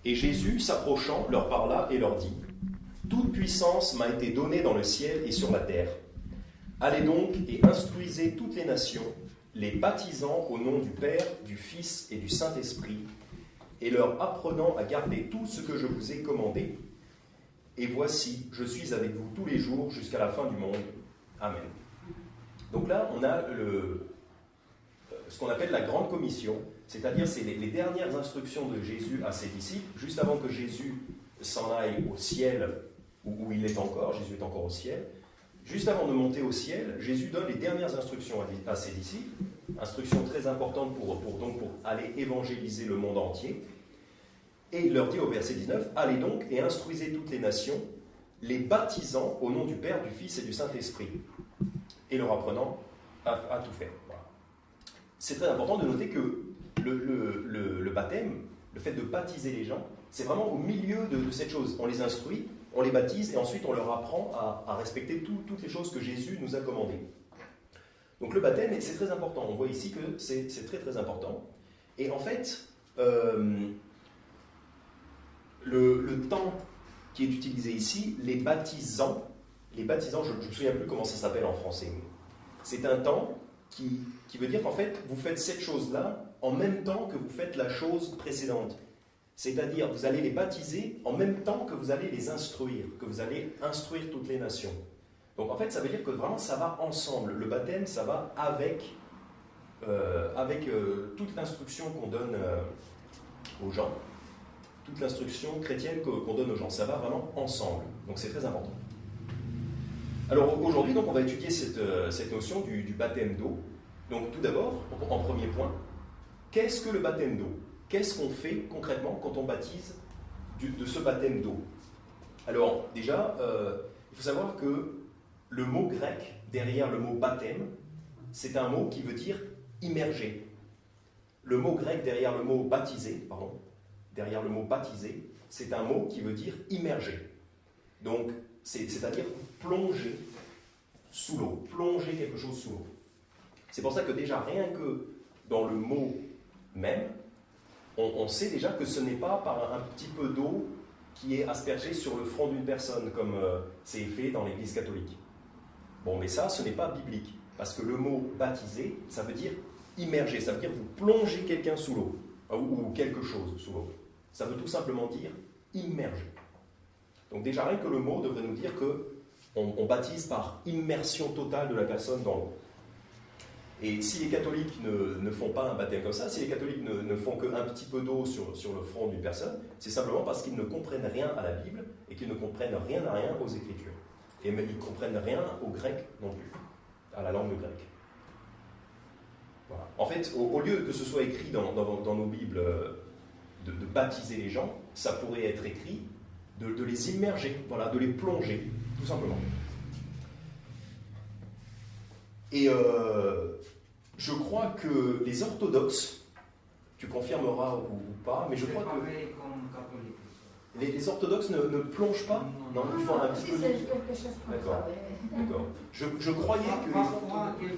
Et Jésus, s'approchant, leur parla et leur dit : « Toute puissance m'a été donnée dans le ciel et sur la terre. Allez donc et instruisez toutes les nations, les baptisant au nom du Père, du Fils et du Saint-Esprit, et leur apprenant à garder tout ce que je vous ai commandé. Et voici, je suis avec vous tous les jours jusqu'à la fin du monde. Amen. » Donc là, on a ce qu'on appelle la Grande Commission, c'est-à-dire c'est les dernières instructions de Jésus à ses disciples, juste avant que Jésus s'en aille au ciel, où il est encore, Jésus est encore au ciel. Juste avant de monter au ciel, Jésus donne les dernières instructions à ses disciples, instructions très importantes pour aller évangéliser le monde entier. Et il leur dit au verset 19, « Allez donc et instruisez toutes les nations, les baptisant au nom du Père, du Fils et du Saint-Esprit, et leur apprenant à tout faire. » Voilà. C'est très important de noter que le baptême, le fait de baptiser les gens, c'est vraiment au milieu de cette chose. On les instruit, on les baptise, et ensuite on leur apprend à respecter toutes les choses que Jésus nous a commandées. Donc le baptême, c'est très important. On voit ici que c'est très très important. Et en fait, le temps qui est utilisé ici, les baptisants, je ne me souviens plus comment ça s'appelle en français, mais c'est un temps qui veut dire qu'en fait, vous faites cette chose-là en même temps que vous faites la chose précédente. C'est-à-dire, vous allez les baptiser en même temps que vous allez les instruire, que vous allez instruire toutes les nations. Donc en fait, ça veut dire que vraiment, ça va ensemble. Le baptême, ça va avec toute l'instruction qu'on donne aux gens, toute l'instruction chrétienne qu'on donne aux gens. Ça va vraiment ensemble. Donc c'est très important. Alors aujourd'hui, on va étudier cette notion du baptême d'eau. Donc tout d'abord, en premier point, qu'est-ce que le baptême d'eau ? Qu'est-ce qu'on fait concrètement quand on baptise de ce baptême d'eau ? Alors déjà, il faut savoir que le mot grec derrière le mot baptême, c'est un mot qui veut dire immerger. Le mot grec derrière le mot baptiser, c'est un mot qui veut dire immerger. Donc, c'est-à-dire plonger sous l'eau, plonger quelque chose sous l'eau. C'est pour ça que déjà, rien que dans le mot même, on sait déjà que ce n'est pas par un petit peu d'eau qui est aspergée sur le front d'une personne, comme c'est fait dans l'Église catholique. Bon, mais ça, ce n'est pas biblique, parce que le mot baptiser, ça veut dire immerger, ça veut dire vous plongez quelqu'un sous l'eau, ou quelque chose sous l'eau. Ça veut tout simplement dire immerger. Donc déjà, rien que le mot devrait nous dire qu'on baptise par immersion totale de la personne dans l'eau. Et si les catholiques ne font pas un baptême comme ça, si les catholiques ne font qu'un petit peu d'eau sur le front d'une personne, c'est simplement parce qu'ils ne comprennent rien à la Bible et qu'ils ne comprennent rien à rien aux Écritures. Et même ils ne comprennent rien au grec non plus, à la langue grecque. Voilà. En fait, au lieu que ce soit écrit dans nos Bibles de baptiser les gens, ça pourrait être écrit de les immerger, voilà, de les plonger, tout simplement. Et je crois que les orthodoxes, tu confirmeras ou pas, mais je crois que les orthodoxes ne plongent pas. Non, ils font un petit peu. D'accord. D'accord. Je croyais que les orthodoxes.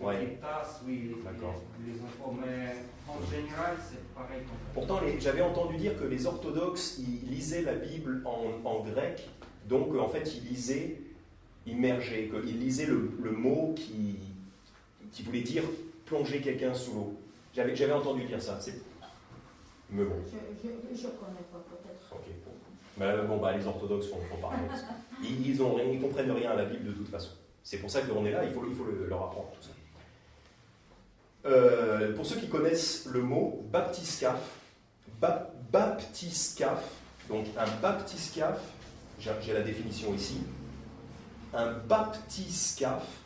Ouais. D'accord. En général, c'est pareil. Pourtant, j'avais entendu dire que les orthodoxes, ils lisaient la Bible en grec, donc en fait, ils lisaient immergé, qu'ils lisaient le mot qui voulait dire plonger quelqu'un sous l'eau. J'avais entendu dire ça. Mais bon. Je connais pas, peut-être. Ok. Mais les orthodoxes font pareil. Ils comprennent rien à la Bible de toute façon. C'est pour ça qu'on est là, il faut leur apprendre tout ça. Pour ceux qui connaissent le mot baptiscaphe, donc un baptiscaphe, j'ai la définition ici. Un baptiscaphe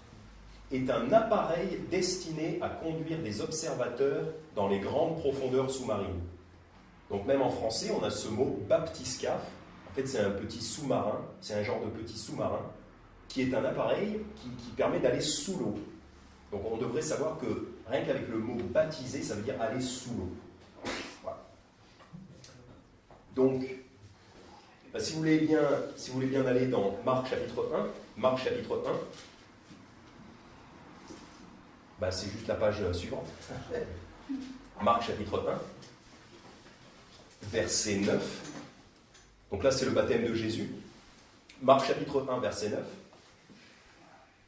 est un appareil destiné à conduire des observateurs dans les grandes profondeurs sous-marines. Donc même en français, on a ce mot baptiscaphe. En fait, c'est un petit sous-marin, c'est un genre de petit sous-marin qui est un appareil qui permet d'aller sous l'eau. Donc on devrait savoir que rien qu'avec le mot baptiser, ça veut dire aller sous l'eau. Voilà. Donc, si vous voulez bien aller dans Marc chapitre 1, c'est juste la page suivante. Marc chapitre verset 9. Donc là, c'est le baptême de Jésus. Marc chapitre 1, verset 9.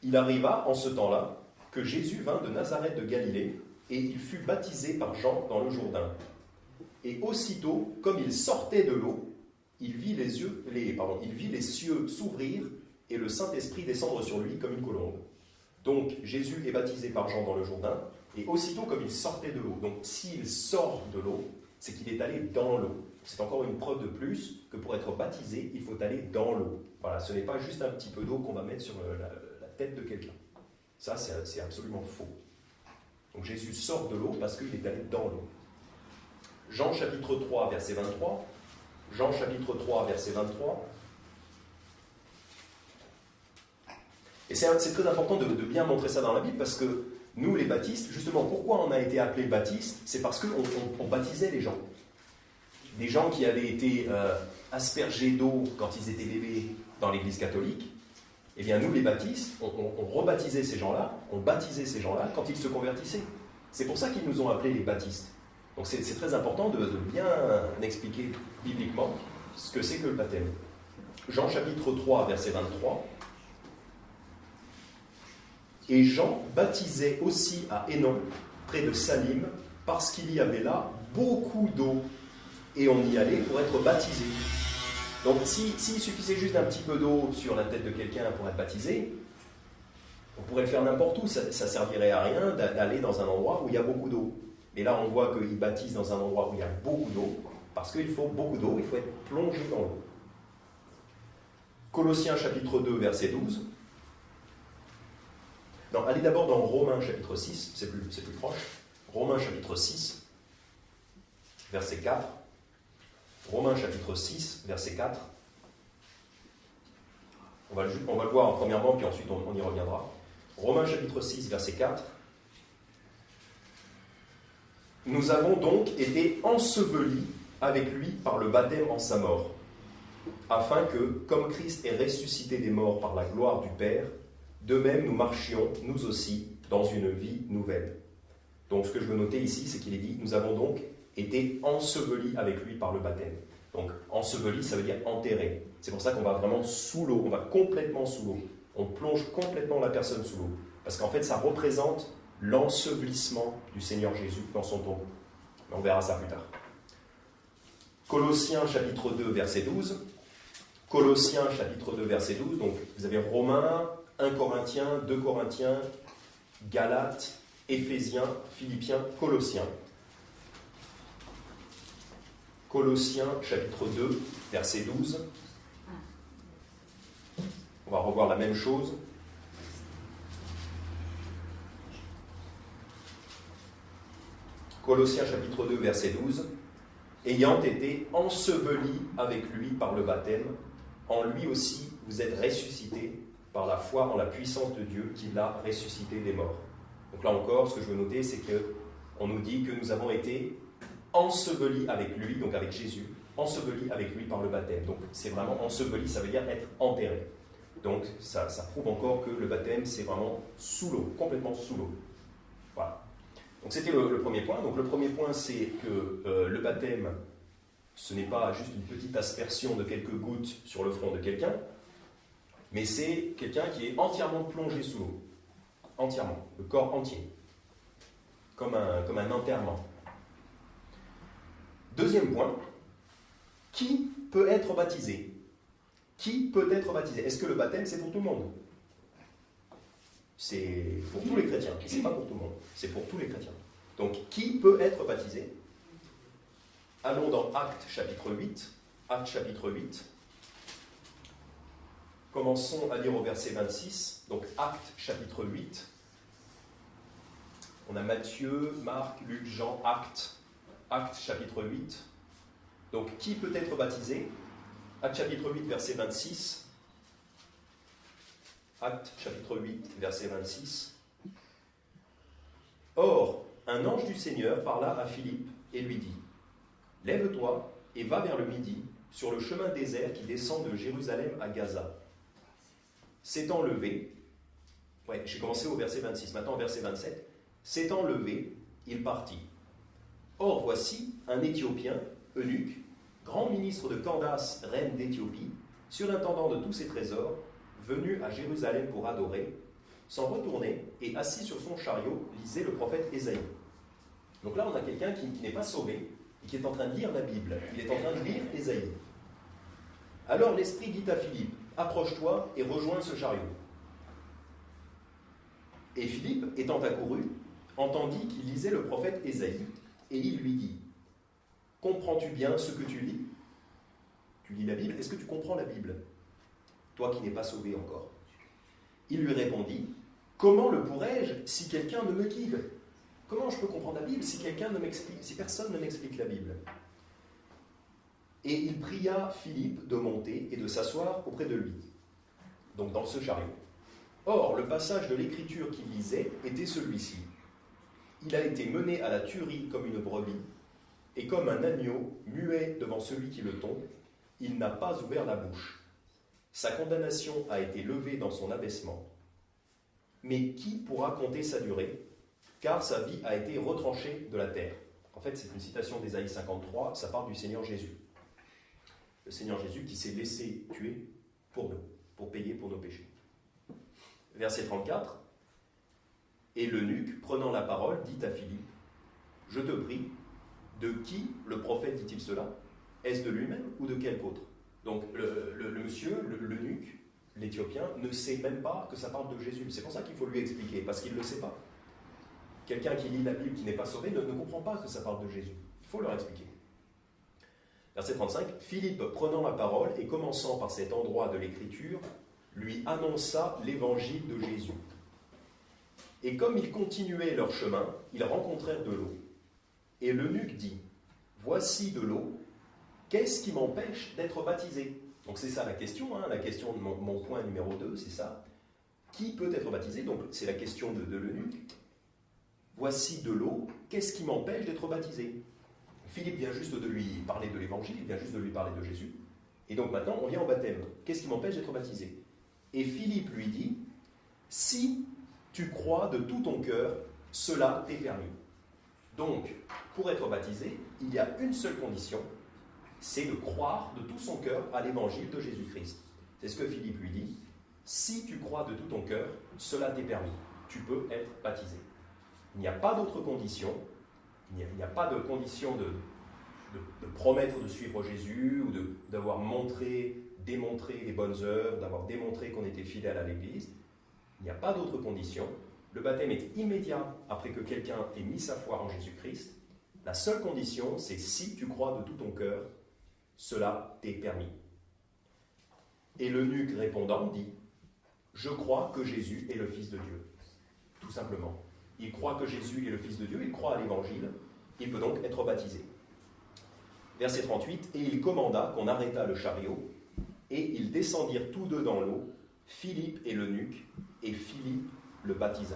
Il arriva en ce temps-là que Jésus vint de Nazareth de Galilée et il fut baptisé par Jean dans le Jourdain. Et aussitôt, comme il sortait de l'eau, il vit les cieux s'ouvrir et le Saint-Esprit descendre sur lui comme une colombe. Donc Jésus est baptisé par Jean dans le Jourdain et aussitôt comme il sortait de l'eau. Donc s'il sort de l'eau, c'est qu'il est allé dans l'eau. C'est encore une preuve de plus que pour être baptisé, il faut aller dans l'eau. Voilà, ce n'est pas juste un petit peu d'eau qu'on va mettre sur la tête de quelqu'un. Ça, c'est absolument faux. Donc Jésus sort de l'eau parce qu'il est allé dans l'eau. Jean chapitre 3, verset 23. Jean chapitre 3, verset 23. Et c'est très important de bien montrer ça dans la Bible parce que nous, les baptistes, justement, pourquoi on a été appelés baptistes? C'est parce qu'on baptisait les gens. Des gens qui avaient été aspergés d'eau quand ils étaient bébés dans l'église catholique. Eh bien, nous, les baptistes, on rebaptisait ces gens-là, on baptisait ces gens-là quand ils se convertissaient. C'est pour ça qu'ils nous ont appelés les baptistes. Donc c'est très important de bien expliquer bibliquement ce que c'est que le baptême. Jean chapitre 3, verset 23. Et Jean baptisait aussi à Hénon, près de Salim, parce qu'il y avait là beaucoup d'eau, et on y allait pour être baptisé. Donc s'il suffisait juste d'un petit peu d'eau sur la tête de quelqu'un pour être baptisé, on pourrait le faire n'importe où, ça ne servirait à rien d'aller dans un endroit où il y a beaucoup d'eau. Mais là on voit qu'il baptise dans un endroit où il y a beaucoup d'eau, parce qu'il faut beaucoup d'eau, il faut être plongé dans l'eau. Colossiens chapitre 2, verset 12. Non, allez d'abord dans Romains chapitre 6, c'est plus proche. Romains chapitre 6, verset 4. Romains chapitre 6, verset 4. On va le voir premièrement, puis ensuite on y reviendra. Romains chapitre 6, verset 4. Nous avons donc été ensevelis avec lui par le baptême en sa mort, afin que, comme Christ est ressuscité des morts par la gloire du Père, de même nous marchions, nous aussi, dans une vie nouvelle. Donc ce que je veux noter ici, c'est qu'il est dit, nous avons donc été ensevelis avec lui par le baptême. Donc enseveli, ça veut dire enterré. C'est pour ça qu'on va vraiment sous l'eau, on va complètement sous l'eau. On plonge complètement la personne sous l'eau. Parce qu'en fait, ça représente l'ensevelissement du Seigneur Jésus dans son tombeau. Mais on verra ça plus tard. Colossiens chapitre 2, verset 12. Colossiens chapitre 2, verset 12. Donc vous avez Romains, 1 Corinthiens, 2 Corinthiens, Galates, Éphésiens, Philippiens, Colossiens. Colossiens chapitre 2, verset 12. On va revoir la même chose. Colossiens chapitre 2, verset 12. Ayant été ensevelis avec lui par le baptême, en lui aussi vous êtes ressuscités par la foi en la puissance de Dieu qui l'a ressuscité des morts. Donc là encore, ce que je veux noter, c'est qu'on nous dit que nous avons été ensevelis avec lui, donc avec Jésus, ensevelis avec lui par le baptême. Donc c'est vraiment enseveli, ça veut dire être enterré. Donc ça prouve encore que le baptême, c'est vraiment sous l'eau, complètement sous l'eau. Voilà. Donc c'était le premier point. Donc le premier point, c'est que le baptême, ce n'est pas juste une petite aspersion de quelques gouttes sur le front de quelqu'un, mais c'est quelqu'un qui est entièrement plongé sous l'eau. Entièrement, le corps entier. Comme un enterrement. Deuxième point, qui peut être baptisé? Qui peut être baptisé? Est-ce que le baptême, c'est pour tout le monde? C'est pour tous les chrétiens. Et c'est pas pour tout le monde, c'est pour tous les chrétiens. Donc, qui peut être baptisé? Allons dans Actes chapitre 8. Actes chapitre 8. Commençons à lire au verset 26. Donc, Actes chapitre 8. On a Matthieu, Marc, Luc, Jean, Actes. Actes chapitre 8. Donc, qui peut être baptisé? Actes chapitre 8, verset 26. Actes chapitre 8, verset 26. Or, un ange du Seigneur parla à Philippe et lui dit: Lève-toi et va vers le midi, sur le chemin désert qui descend de Jérusalem à Gaza. S'étant levé, j'ai commencé au verset 26, maintenant au verset 27. S'étant levé, il partit. Or, voici un Éthiopien, eunuque, grand ministre de Candace, reine d'Éthiopie, surintendant de tous ses trésors, venu à Jérusalem pour adorer, s'en retournait et assis sur son chariot, lisait le prophète Ésaïe. Donc là, on a quelqu'un qui n'est pas sauvé et qui est en train de lire la Bible. Il est en train de lire Ésaïe. Alors l'Esprit dit à Philippe, approche-toi et rejoins ce chariot. Et Philippe, étant accouru, entendit qu'il lisait le prophète Ésaïe, et il lui dit, comprends-tu bien ce que tu lis ? Tu lis la Bible, est-ce que tu comprends la Bible ? Toi qui n'es pas sauvé encore. Il lui répondit, comment le pourrais-je si quelqu'un ne me guide ? Comment je peux comprendre la Bible si personne ne m'explique la Bible ? Et il pria Philippe de monter et de s'asseoir auprès de lui, donc dans ce chariot. Or, le passage de l'Écriture qu'il lisait était celui-ci. Il a été mené à la tuerie comme une brebis, et comme un agneau muet devant celui qui le tombe, il n'a pas ouvert la bouche. Sa condamnation a été levée dans son abaissement. Mais qui pourra compter sa durée ? Car sa vie a été retranchée de la terre. En fait, c'est une citation d'Ésaïe 53, ça parle du Seigneur Jésus. Le Seigneur Jésus qui s'est laissé tuer pour nous, pour payer pour nos péchés. Verset 34. Et l'eunuque, prenant la parole, dit à Philippe, « Je te prie, de qui le prophète dit-il cela ? Est-ce de lui-même ou de quelque autre ?» Donc le monsieur, l'eunuque, l'Éthiopien, ne sait même pas que ça parle de Jésus. C'est pour ça qu'il faut lui expliquer, parce qu'il ne le sait pas. Quelqu'un qui lit la Bible, qui n'est pas sauvé, ne comprend pas que ça parle de Jésus. Il faut leur expliquer. Verset 35. Philippe, prenant la parole et commençant par cet endroit de l'Écriture, lui annonça l'évangile de Jésus. Et comme ils continuaient leur chemin, ils rencontrèrent de l'eau. Et l'eunuque dit, « Voici de l'eau, qu'est-ce qui m'empêche d'être baptisé ?» Donc c'est ça la question de mon point numéro 2, c'est ça. Qui peut être baptisé ? Donc c'est la question de l'eunuque. « Voici de l'eau, qu'est-ce qui m'empêche d'être baptisé ?» Philippe vient juste de lui parler de l'évangile, il vient juste de lui parler de Jésus. Et donc maintenant, on vient au baptême. Qu'est-ce qui m'empêche d'être baptisé ? Et Philippe lui dit, « Si tu crois de tout ton cœur, cela t'est permis. » Donc, pour être baptisé, il y a une seule condition, c'est de croire de tout son cœur à l'évangile de Jésus-Christ. C'est ce que Philippe lui dit. « Si tu crois de tout ton cœur, cela t'est permis. Tu peux être baptisé. » Il n'y a pas d'autre condition. Il n'y a pas de condition de promettre de suivre Jésus ou d'avoir démontré les bonnes œuvres, d'avoir démontré qu'on était fidèle à l'Église. Il n'y a pas d'autre condition. Le baptême est immédiat après que quelqu'un ait mis sa foi en Jésus-Christ. La seule condition, c'est si tu crois de tout ton cœur, cela t'est permis. Et l'eunuque répondant dit, « Je crois que Jésus est le Fils de Dieu. » Tout simplement. Il croit que Jésus est le Fils de Dieu, il croit à l'Évangile, il peut donc être baptisé. Verset 38, « Et il commanda qu'on arrêta le chariot, et ils descendirent tous deux dans l'eau, Philippe et l'eunuque, et Philippe le baptisa. »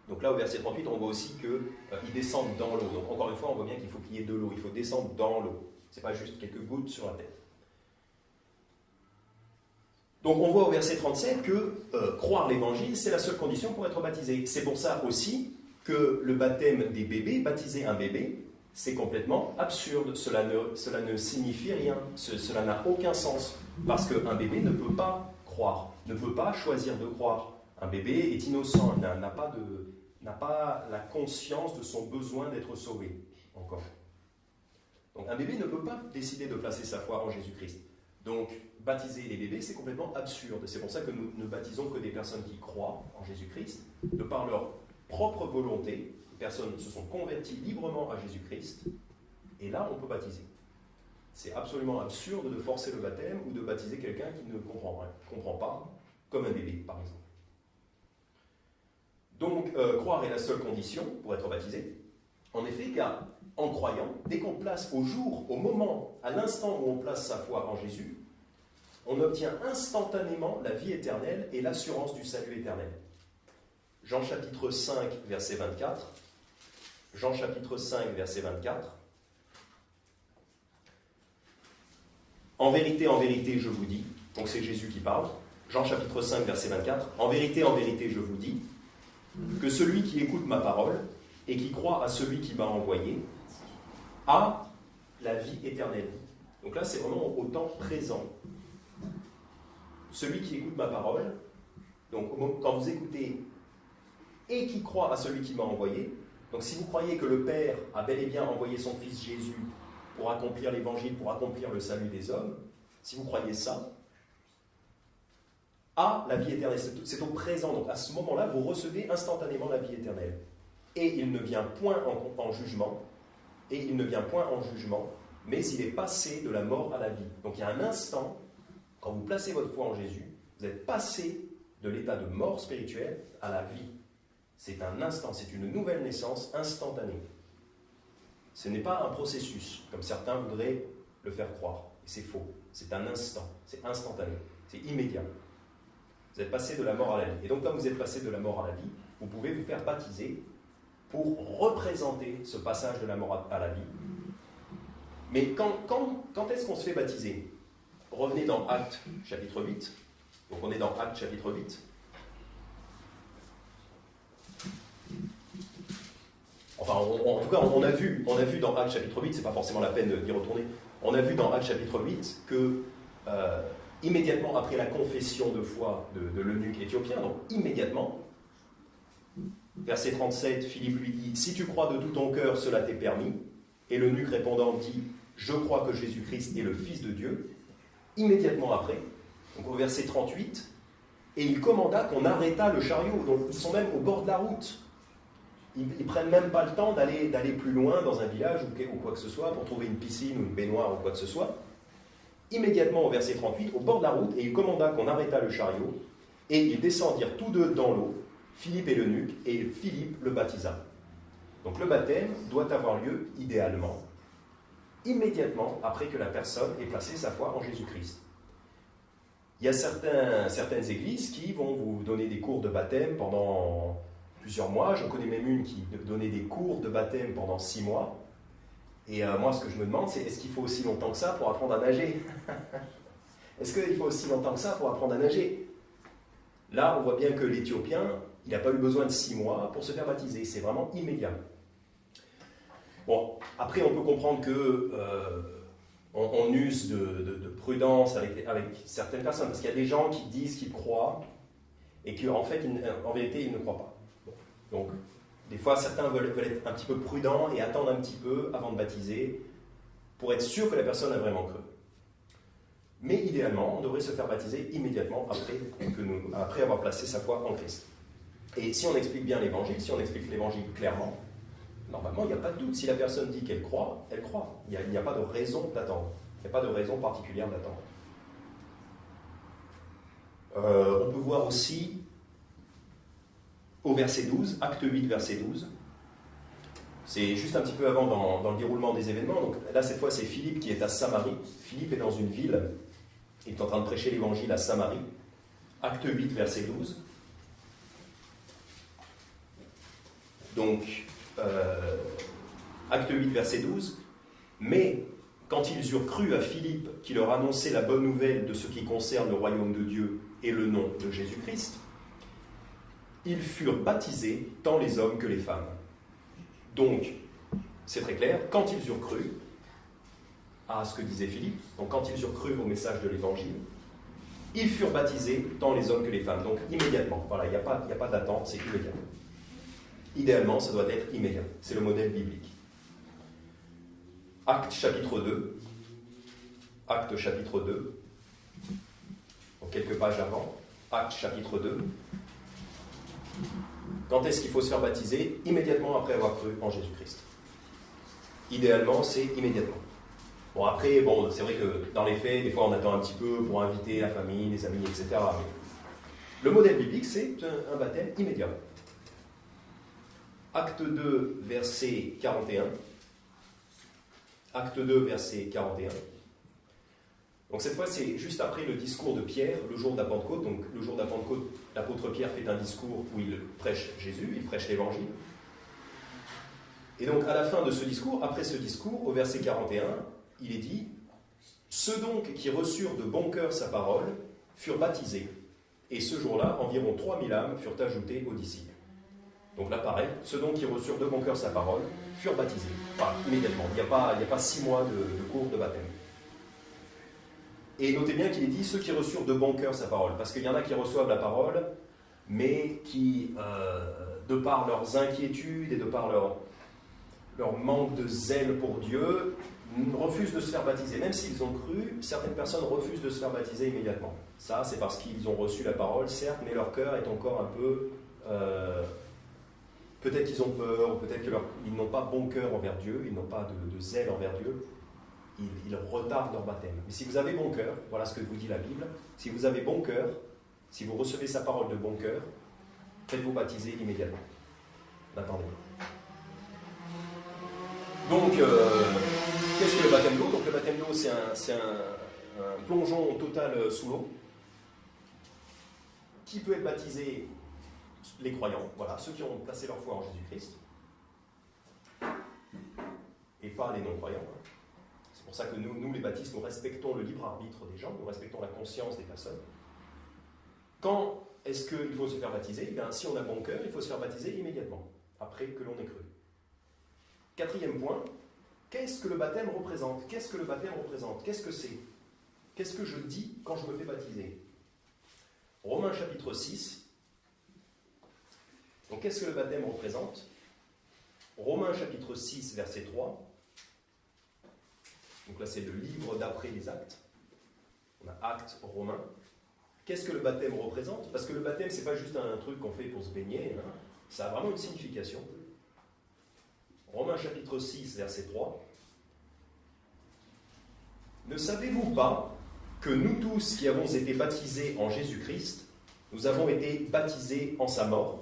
Donc là, au verset 38, on voit aussi qu'ils descendent dans l'eau. Donc encore une fois, on voit bien qu'il faut qu'il y ait de l'eau, il faut descendre dans l'eau. Ce n'est pas juste quelques gouttes sur la tête. Donc on voit au verset 37 que croire l'évangile, c'est la seule condition pour être baptisé. C'est pour ça aussi que le baptême des bébés, baptiser un bébé, c'est complètement absurde. Cela ne signifie rien, cela n'a aucun sens. Parce qu'un bébé ne peut pas croire, ne peut pas choisir de croire. Un bébé est innocent, n'a pas la conscience de son besoin d'être sauvé, encore. Donc un bébé ne peut pas décider de placer sa foi en Jésus-Christ. Donc baptiser les bébés, c'est complètement absurde. C'est pour ça que nous ne baptisons que des personnes qui croient en Jésus-Christ, de par leur propre volonté. Les personnes se sont converties librement à Jésus-Christ, et là on peut baptiser. C'est absolument absurde de forcer le baptême ou de baptiser quelqu'un qui ne comprend pas, comme un bébé par exemple. Donc croire est la seule condition pour être baptisé. En effet, car en croyant, dès qu'on place au moment, à l'instant où on place sa foi en Jésus, on obtient instantanément la vie éternelle et l'assurance du salut éternel. Jean chapitre 5, verset 24. Jean chapitre 5, verset 24. En vérité, je vous dis, donc c'est Jésus qui parle, Jean chapitre 5, verset 24, en vérité, je vous dis, que celui qui écoute ma parole et qui croit à celui qui m'a envoyé a la vie éternelle. Donc là, c'est vraiment au temps présent. Celui qui écoute ma parole, donc quand vous écoutez et qui croit à celui qui m'a envoyé, donc si vous croyez que le Père a bel et bien envoyé son Fils Jésus pour accomplir l'évangile, pour accomplir le salut des hommes, si vous croyez ça, à la vie éternelle, c'est au présent. Donc à ce moment-là, vous recevez instantanément la vie éternelle. Et il ne vient point en jugement, mais il est passé de la mort à la vie. Donc il y a un instant, quand vous placez votre foi en Jésus, vous êtes passé de l'état de mort spirituelle à la vie. C'est un instant, c'est une nouvelle naissance instantanée. Ce n'est pas un processus, comme certains voudraient le faire croire. Et c'est faux. C'est un instant, c'est instantané, c'est immédiat. Vous êtes passé de la mort à la vie. Et donc, comme vous êtes passé de la mort à la vie, vous pouvez vous faire baptiser pour représenter ce passage de la mort à la vie. Mais quand est-ce qu'on se fait baptiser? Revenez dans Actes chapitre 8. Donc on est dans Actes chapitre 8. Enfin, en tout cas, on a vu dans Actes chapitre 8, c'est pas forcément la peine d'y retourner, on a vu dans Actes chapitre 8 que immédiatement après la confession de foi de l'eunuque éthiopien, donc immédiatement, verset 37, Philippe lui dit « Si tu crois de tout ton cœur, cela t'est permis. » Et l'eunuque répondant dit « Je crois que Jésus-Christ est le Fils de Dieu. » Immédiatement après, donc au verset 38, « Et il commanda qu'on arrêtât le chariot. » Donc ils sont même au bord de la route. Ils ne prennent même pas le temps d'aller plus loin dans un village ou quoi que ce soit pour trouver une piscine ou une baignoire ou quoi que ce soit. Immédiatement au verset 38, au bord de la route, et il commanda qu'on arrêtât le chariot, et ils descendirent tous deux dans l'eau, Philippe et l'eunuque, et Philippe le baptisa. Donc le baptême doit avoir lieu, idéalement, immédiatement après que la personne ait placé sa foi en Jésus-Christ. Il y a certaines églises qui vont vous donner des cours de baptême pendant plusieurs mois. Je connais même une qui donnait des cours de baptême pendant 6 mois. Et moi, ce que je me demande, c'est est-ce qu'il faut aussi longtemps que ça pour apprendre à nager? Est-ce qu'il faut aussi longtemps que ça pour apprendre à nager? Là, on voit bien que l'Éthiopien, il n'a pas eu besoin de 6 mois pour se faire baptiser. C'est vraiment immédiat. Bon, après, on peut comprendre que on use de prudence avec certaines personnes, parce qu'il y a des gens qui disent qu'ils croient et qu'en fait, en vérité, ils ne croient pas. Donc, des fois, certains veulent être un petit peu prudents et attendre un petit peu avant de baptiser pour être sûr que la personne a vraiment cru. Mais idéalement, on devrait se faire baptiser immédiatement après avoir placé sa foi en Christ. Et si on explique bien l'évangile, si on explique l'évangile clairement, normalement, il n'y a pas de doute. Si la personne dit qu'elle croit, elle croit. Il n'y a pas de raison d'attendre. Il n'y a pas de raison particulière d'attendre. On peut voir aussi au verset 12, acte 8, verset 12. C'est juste un petit peu avant dans le déroulement des événements. Donc là, cette fois, c'est Philippe qui est à Samarie. Philippe est dans une ville. Il est en train de prêcher l'évangile à Samarie. Acte 8, verset 12. Donc, acte 8, verset 12. Mais quand ils eurent cru à Philippe qui leur annonçait la bonne nouvelle de ce qui concerne le royaume de Dieu et le nom de Jésus-Christ, ils furent baptisés, tant les hommes que les femmes. Donc, c'est très clair, quand ils eurent cru à ce que disait Philippe, donc quand ils eurent cru au message de l'Évangile, ils furent baptisés, tant les hommes que les femmes. Donc, immédiatement. Voilà, il n'y a pas d'attente, c'est immédiat. Idéalement, ça doit être immédiat. C'est le modèle biblique. Actes chapitre 2. Actes chapitre 2. Donc, quelques pages avant. Actes chapitre 2. Quand est-ce qu'il faut se faire baptiser? Immédiatement après avoir cru en Jésus-Christ. Idéalement, c'est immédiatement. Bon, après, c'est vrai que dans les faits, des fois, on attend un petit peu pour inviter la famille, les amis, etc. Mais le modèle biblique, c'est un baptême immédiat. Acte 2, verset 41. Acte 2, verset 41. Donc cette fois, c'est juste après le discours de Pierre, le jour de la Pentecôte. Donc le jour de la Pentecôte, l'apôtre Pierre fait un discours où il prêche Jésus, il prêche l'Évangile. Et donc à la fin de ce discours, après ce discours, au verset 41, il est dit « Ceux donc qui reçurent de bon cœur sa parole furent baptisés. Et ce jour-là, environ 3000 âmes furent ajoutées aux disciples. » Donc là, pareil, ceux donc qui reçurent de bon cœur sa parole furent baptisés. Enfin, immédiatement. Il n'y a pas 6 mois de cours de baptême. Et notez bien qu'il est dit ceux qui reçurent de bon cœur sa parole. Parce qu'il y en a qui reçoivent la parole, mais qui, de par leurs inquiétudes et de par leur manque de zèle pour Dieu, refusent de se faire baptiser. Même s'ils ont cru, certaines personnes refusent de se faire baptiser immédiatement. Ça, c'est parce qu'ils ont reçu la parole, certes, mais leur cœur est encore un peu... peut-être qu'ils ont peur, ou peut-être qu'ils n'ont pas bon cœur envers Dieu, ils n'ont pas de zèle envers Dieu. Ils retardent leur baptême. Mais si vous avez bon cœur, voilà ce que vous dit la Bible, si vous avez bon cœur, si vous recevez sa parole de bon cœur, faites-vous baptiser immédiatement. N'attendez pas. Donc, qu'est-ce que le baptême d'eau? Donc, le baptême d'eau, c'est un plongeon total sous l'eau. Qui peut être baptisé? Les croyants, voilà, ceux qui ont placé leur foi en Jésus-Christ. Et pas les non-croyants. C'est pour ça que nous, les baptistes, nous respectons le libre arbitre des gens, nous respectons la conscience des personnes. Quand est-ce qu'il faut se faire baptiser? Eh bien, si on a bon cœur, il faut se faire baptiser immédiatement, après que l'on ait cru. 4e point, qu'est-ce que le baptême représente? Qu'est-ce que le baptême représente? Qu'est-ce que c'est? Qu'est-ce que je dis quand je me fais baptiser? Romains chapitre 6. Donc, qu'est-ce que le baptême représente? Romains chapitre 6, verset 3. Donc là, c'est le livre d'après les actes. On a actes romains. Qu'est-ce que le baptême représente? Parce que le baptême, c'est pas juste un truc qu'on fait pour se baigner. Hein. Ça a vraiment une signification. Romains chapitre 6, verset 3. Ne savez-vous pas que nous tous qui avons été baptisés en Jésus-Christ, nous avons été baptisés en sa mort?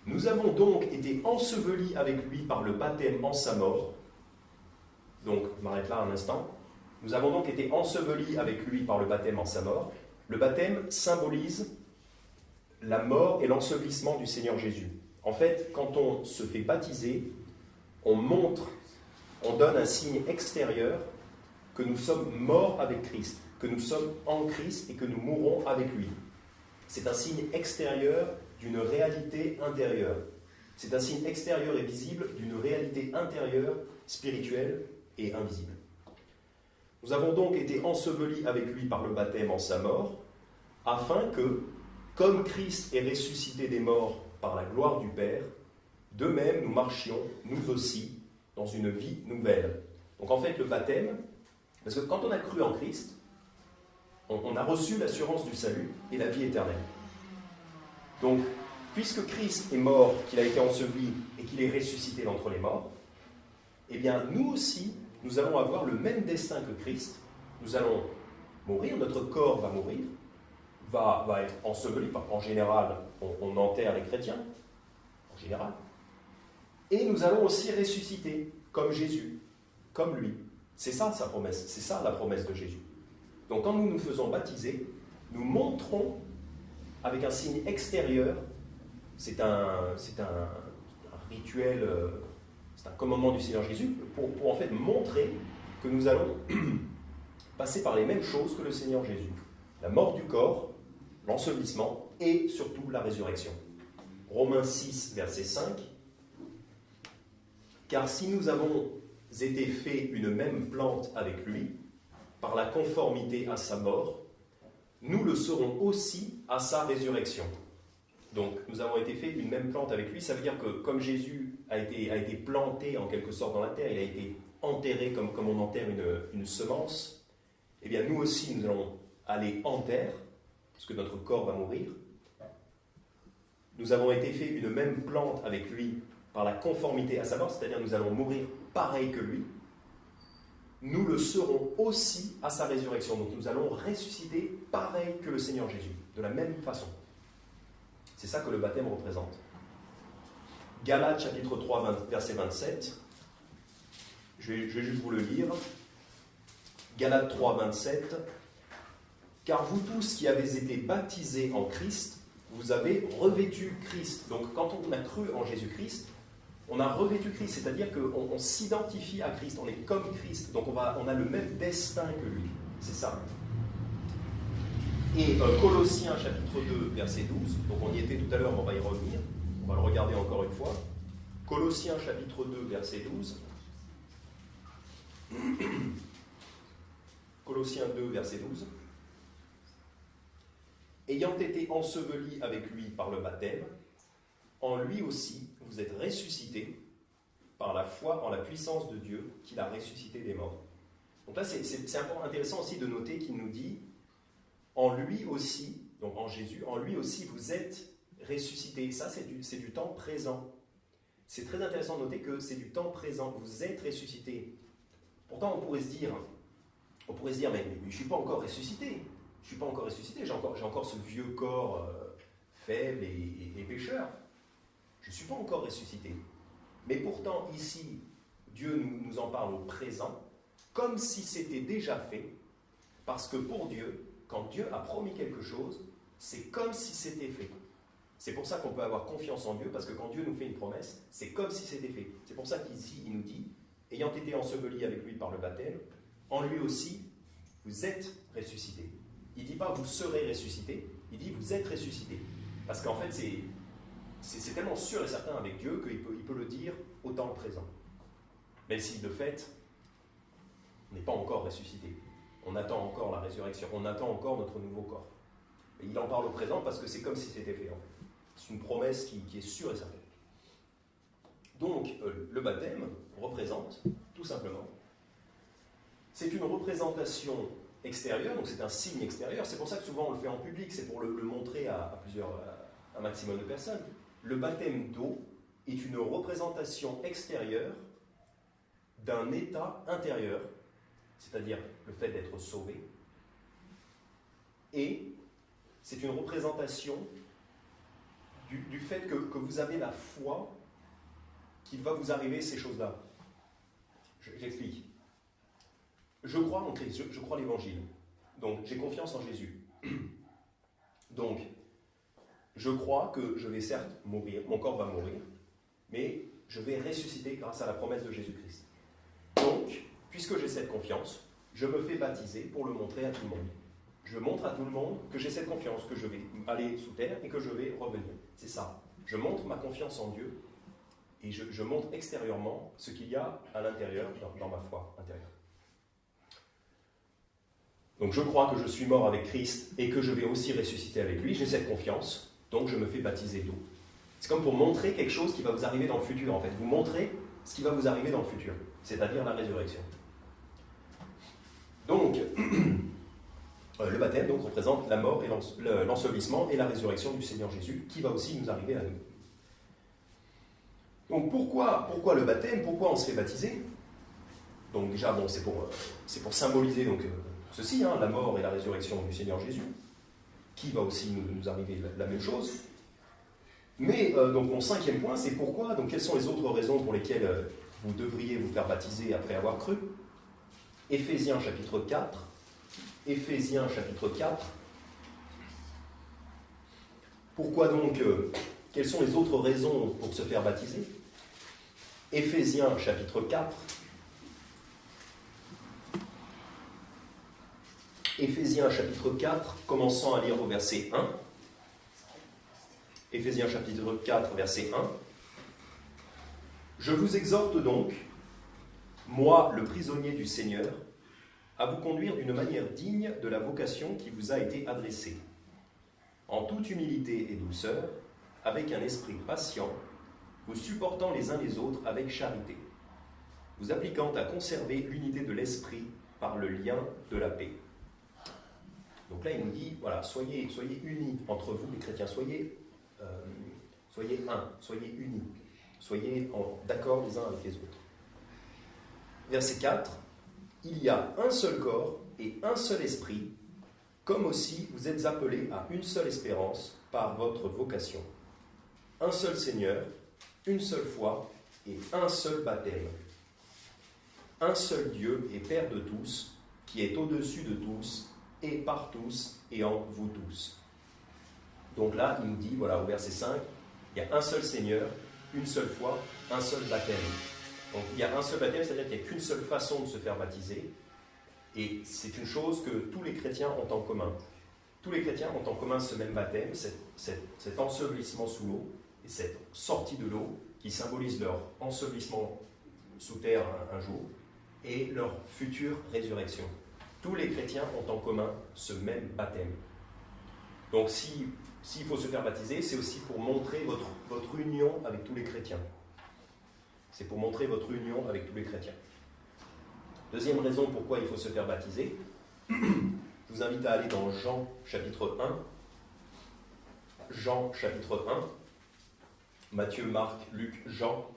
Nous avons donc été ensevelis avec lui par le baptême en sa mort. Donc, je m'arrête là un instant. Nous avons donc été ensevelis avec lui par le baptême en sa mort. Le baptême symbolise la mort et l'ensevelissement du Seigneur Jésus. En fait, quand on se fait baptiser, on donne un signe extérieur que nous sommes morts avec Christ, que nous sommes en Christ et que nous mourrons avec lui. C'est un signe extérieur d'une réalité intérieure. C'est un signe extérieur et visible d'une réalité intérieure, spirituelle et invisible. Nous avons donc été ensevelis avec lui par le baptême en sa mort, afin que, comme Christ est ressuscité des morts par la gloire du Père, de même nous marchions, nous aussi, dans une vie nouvelle. Donc en fait, le baptême, parce que quand on a cru en Christ, on a reçu l'assurance du salut et la vie éternelle. Donc, puisque Christ est mort, qu'il a été enseveli et qu'il est ressuscité d'entre les morts, eh bien, nous aussi, nous allons avoir le même destin que Christ. Nous allons mourir, notre corps va mourir, va être enseveli. En général, on enterre les chrétiens, en général. Et nous allons aussi ressusciter, comme Jésus, comme lui. C'est ça sa promesse, c'est ça la promesse de Jésus. Donc quand nous nous faisons baptiser, nous montrons avec un signe extérieur, c'est un rituel, c'est un commandement du Seigneur Jésus, pour en fait montrer que nous allons passer par les mêmes choses que le Seigneur Jésus. La mort du corps, l'ensevelissement et surtout la résurrection. Romains 6, verset 5. Car si nous avons été faits une même plante avec lui, par la conformité à sa mort, nous le serons aussi à sa résurrection. Donc, nous avons été faits une même plante avec lui. Ça veut dire que, comme Jésus a été planté en quelque sorte dans la terre, il a été enterré comme on enterre une semence, eh bien, nous aussi, nous allons aller en terre, parce que notre corps va mourir. Nous avons été faits une même plante avec lui par la conformité à sa mort, c'est-à-dire nous allons mourir pareil que lui. Nous le serons aussi à sa résurrection. Donc nous allons ressusciter pareil que le Seigneur Jésus, de la même façon. C'est ça que le baptême représente. Galates chapitre 3, verset 27. Je vais juste vous le lire. Galates 3, 27. Car vous tous qui avez été baptisés en Christ, vous avez revêtu Christ. Donc quand on a cru en Jésus-Christ, on a revêtu Christ, c'est-à-dire qu'on s'identifie à Christ, on est comme Christ, donc on a le même destin que lui. C'est ça. Et Colossiens chapitre 2, verset 12, donc on y était tout à l'heure, mais on va y revenir. va le regarder encore une fois. Colossiens chapitre 2, verset 12. Colossiens 2, verset 12. Ayant été ensevelis avec lui par le baptême, en lui aussi vous êtes ressuscités par la foi en la puissance de Dieu qui l'a ressuscité des morts. Donc là, c'est intéressant aussi de noter qu'il nous dit, en lui aussi, donc en Jésus, en lui aussi vous êtes ressuscités. Ça, c'est du temps présent. C'est très intéressant de noter que c'est du temps présent. Vous êtes ressuscités. Pourtant, on pourrait se dire, mais je ne suis pas encore ressuscité. Je ne suis pas encore ressuscité. J'ai encore ce vieux corps faible et pécheur. Je ne suis pas encore ressuscité. Mais pourtant, ici, Dieu nous en parle au présent, comme si c'était déjà fait, parce que pour Dieu, quand Dieu a promis quelque chose, c'est comme si c'était fait. C'est pour ça qu'on peut avoir confiance en Dieu, parce que quand Dieu nous fait une promesse, c'est comme si c'était fait. C'est pour ça qu'ici, il nous dit, ayant été ensevelis avec lui par le baptême, en lui aussi, vous êtes ressuscités. Il ne dit pas vous serez ressuscités, il dit vous êtes ressuscités. Parce qu'en fait, c'est tellement sûr et certain avec Dieu qu'il peut le dire au temps présent. Même si, de fait, on n'est pas encore ressuscité. On attend encore la résurrection, on attend encore notre nouveau corps. Et il en parle au présent parce que c'est comme si c'était fait, en fait. C'est une promesse qui est sûre et certaine. Donc, le baptême représente, tout simplement, c'est une représentation extérieure, donc c'est un signe extérieur. C'est pour ça que souvent on le fait en public, c'est pour le montrer à un maximum de personnes. Le baptême d'eau est une représentation extérieure d'un état intérieur, c'est-à-dire le fait d'être sauvé, et c'est une représentation du fait que vous avez la foi qu'il va vous arriver ces choses-là. J'explique. Je crois en Christ, je crois l'Évangile. Donc, j'ai confiance en Jésus. Donc, je crois que je vais certes mourir, mon corps va mourir, mais je vais ressusciter grâce à la promesse de Jésus-Christ. Donc, puisque j'ai cette confiance, je me fais baptiser pour le montrer à tout le monde. Je montre à tout le monde que j'ai cette confiance, que je vais aller sous terre et que je vais revenir. C'est ça. Je montre ma confiance en Dieu et je montre extérieurement ce qu'il y a à l'intérieur, dans ma foi intérieure. Donc je crois que je suis mort avec Christ et que je vais aussi ressusciter avec lui. J'ai cette confiance, donc je me fais baptiser d'eau. C'est comme pour montrer quelque chose qui va vous arriver dans le futur, en fait. Vous montrez ce qui va vous arriver dans le futur, c'est-à-dire la résurrection. Donc, le baptême donc, représente la mort et l'ensevelissement et la résurrection du Seigneur Jésus, qui va aussi nous arriver à nous. Donc pourquoi le baptême? Pourquoi on se fait baptiser? Donc déjà, bon, c'est pour symboliser donc, ceci, la mort et la résurrection du Seigneur Jésus, qui va aussi nous arriver la même chose. Mais donc mon cinquième point, c'est pourquoi, donc quelles sont les autres raisons pour lesquelles vous devriez vous faire baptiser après avoir cru? Éphésiens chapitre 4. Éphésiens chapitre 4. Pourquoi donc, quelles sont les autres raisons pour se faire baptiser? Éphésiens chapitre 4. Éphésiens chapitre 4, commençant à lire au verset 1. Éphésiens chapitre 4, verset 1. Je vous exhorte donc, moi le prisonnier du Seigneur, à vous conduire d'une manière digne de la vocation qui vous a été adressée, en toute humilité et douceur, avec un esprit patient, vous supportant les uns les autres avec charité, vous appliquant à conserver l'unité de l'esprit par le lien de la paix. Donc là, il nous dit, voilà, soyez unis entre vous, les chrétiens, soyez un, soyez unis, soyez d'accord les uns avec les autres. Verset 4, il y a un seul corps et un seul esprit, comme aussi vous êtes appelés à une seule espérance par votre vocation. Un seul Seigneur, une seule foi et un seul baptême. Un seul Dieu et Père de tous, qui est au-dessus de tous, et par tous, et en vous tous. Donc là, il nous dit, voilà, au verset 5, il y a un seul Seigneur, une seule foi, un seul baptême. Donc il y a un seul baptême, c'est-à-dire qu'il n'y a qu'une seule façon de se faire baptiser, et c'est une chose que tous les chrétiens ont en commun. Tous les chrétiens ont en commun ce même baptême, cet ensevelissement sous l'eau, et cette sortie de l'eau qui symbolise leur ensevelissement sous terre un jour et leur future résurrection. Tous les chrétiens ont en commun ce même baptême. Donc s'il faut se faire baptiser, c'est aussi pour montrer votre union avec tous les chrétiens. C'est pour montrer votre union avec tous les chrétiens. Deuxième raison pourquoi il faut se faire baptiser, je vous invite à aller dans Jean chapitre 1. Jean chapitre 1. Matthieu, Marc, Luc, Jean.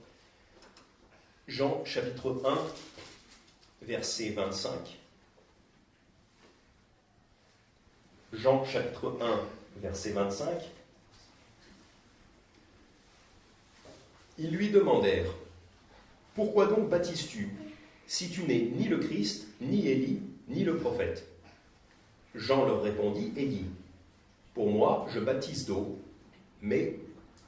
Jean chapitre 1, verset 25. Jean chapitre 1, verset 25. Ils lui demandèrent, « Pourquoi donc baptises-tu, si tu n'es ni le Christ, ni Élie, ni le prophète ?» Jean leur répondit et dit, « Pour moi, je baptise d'eau, mais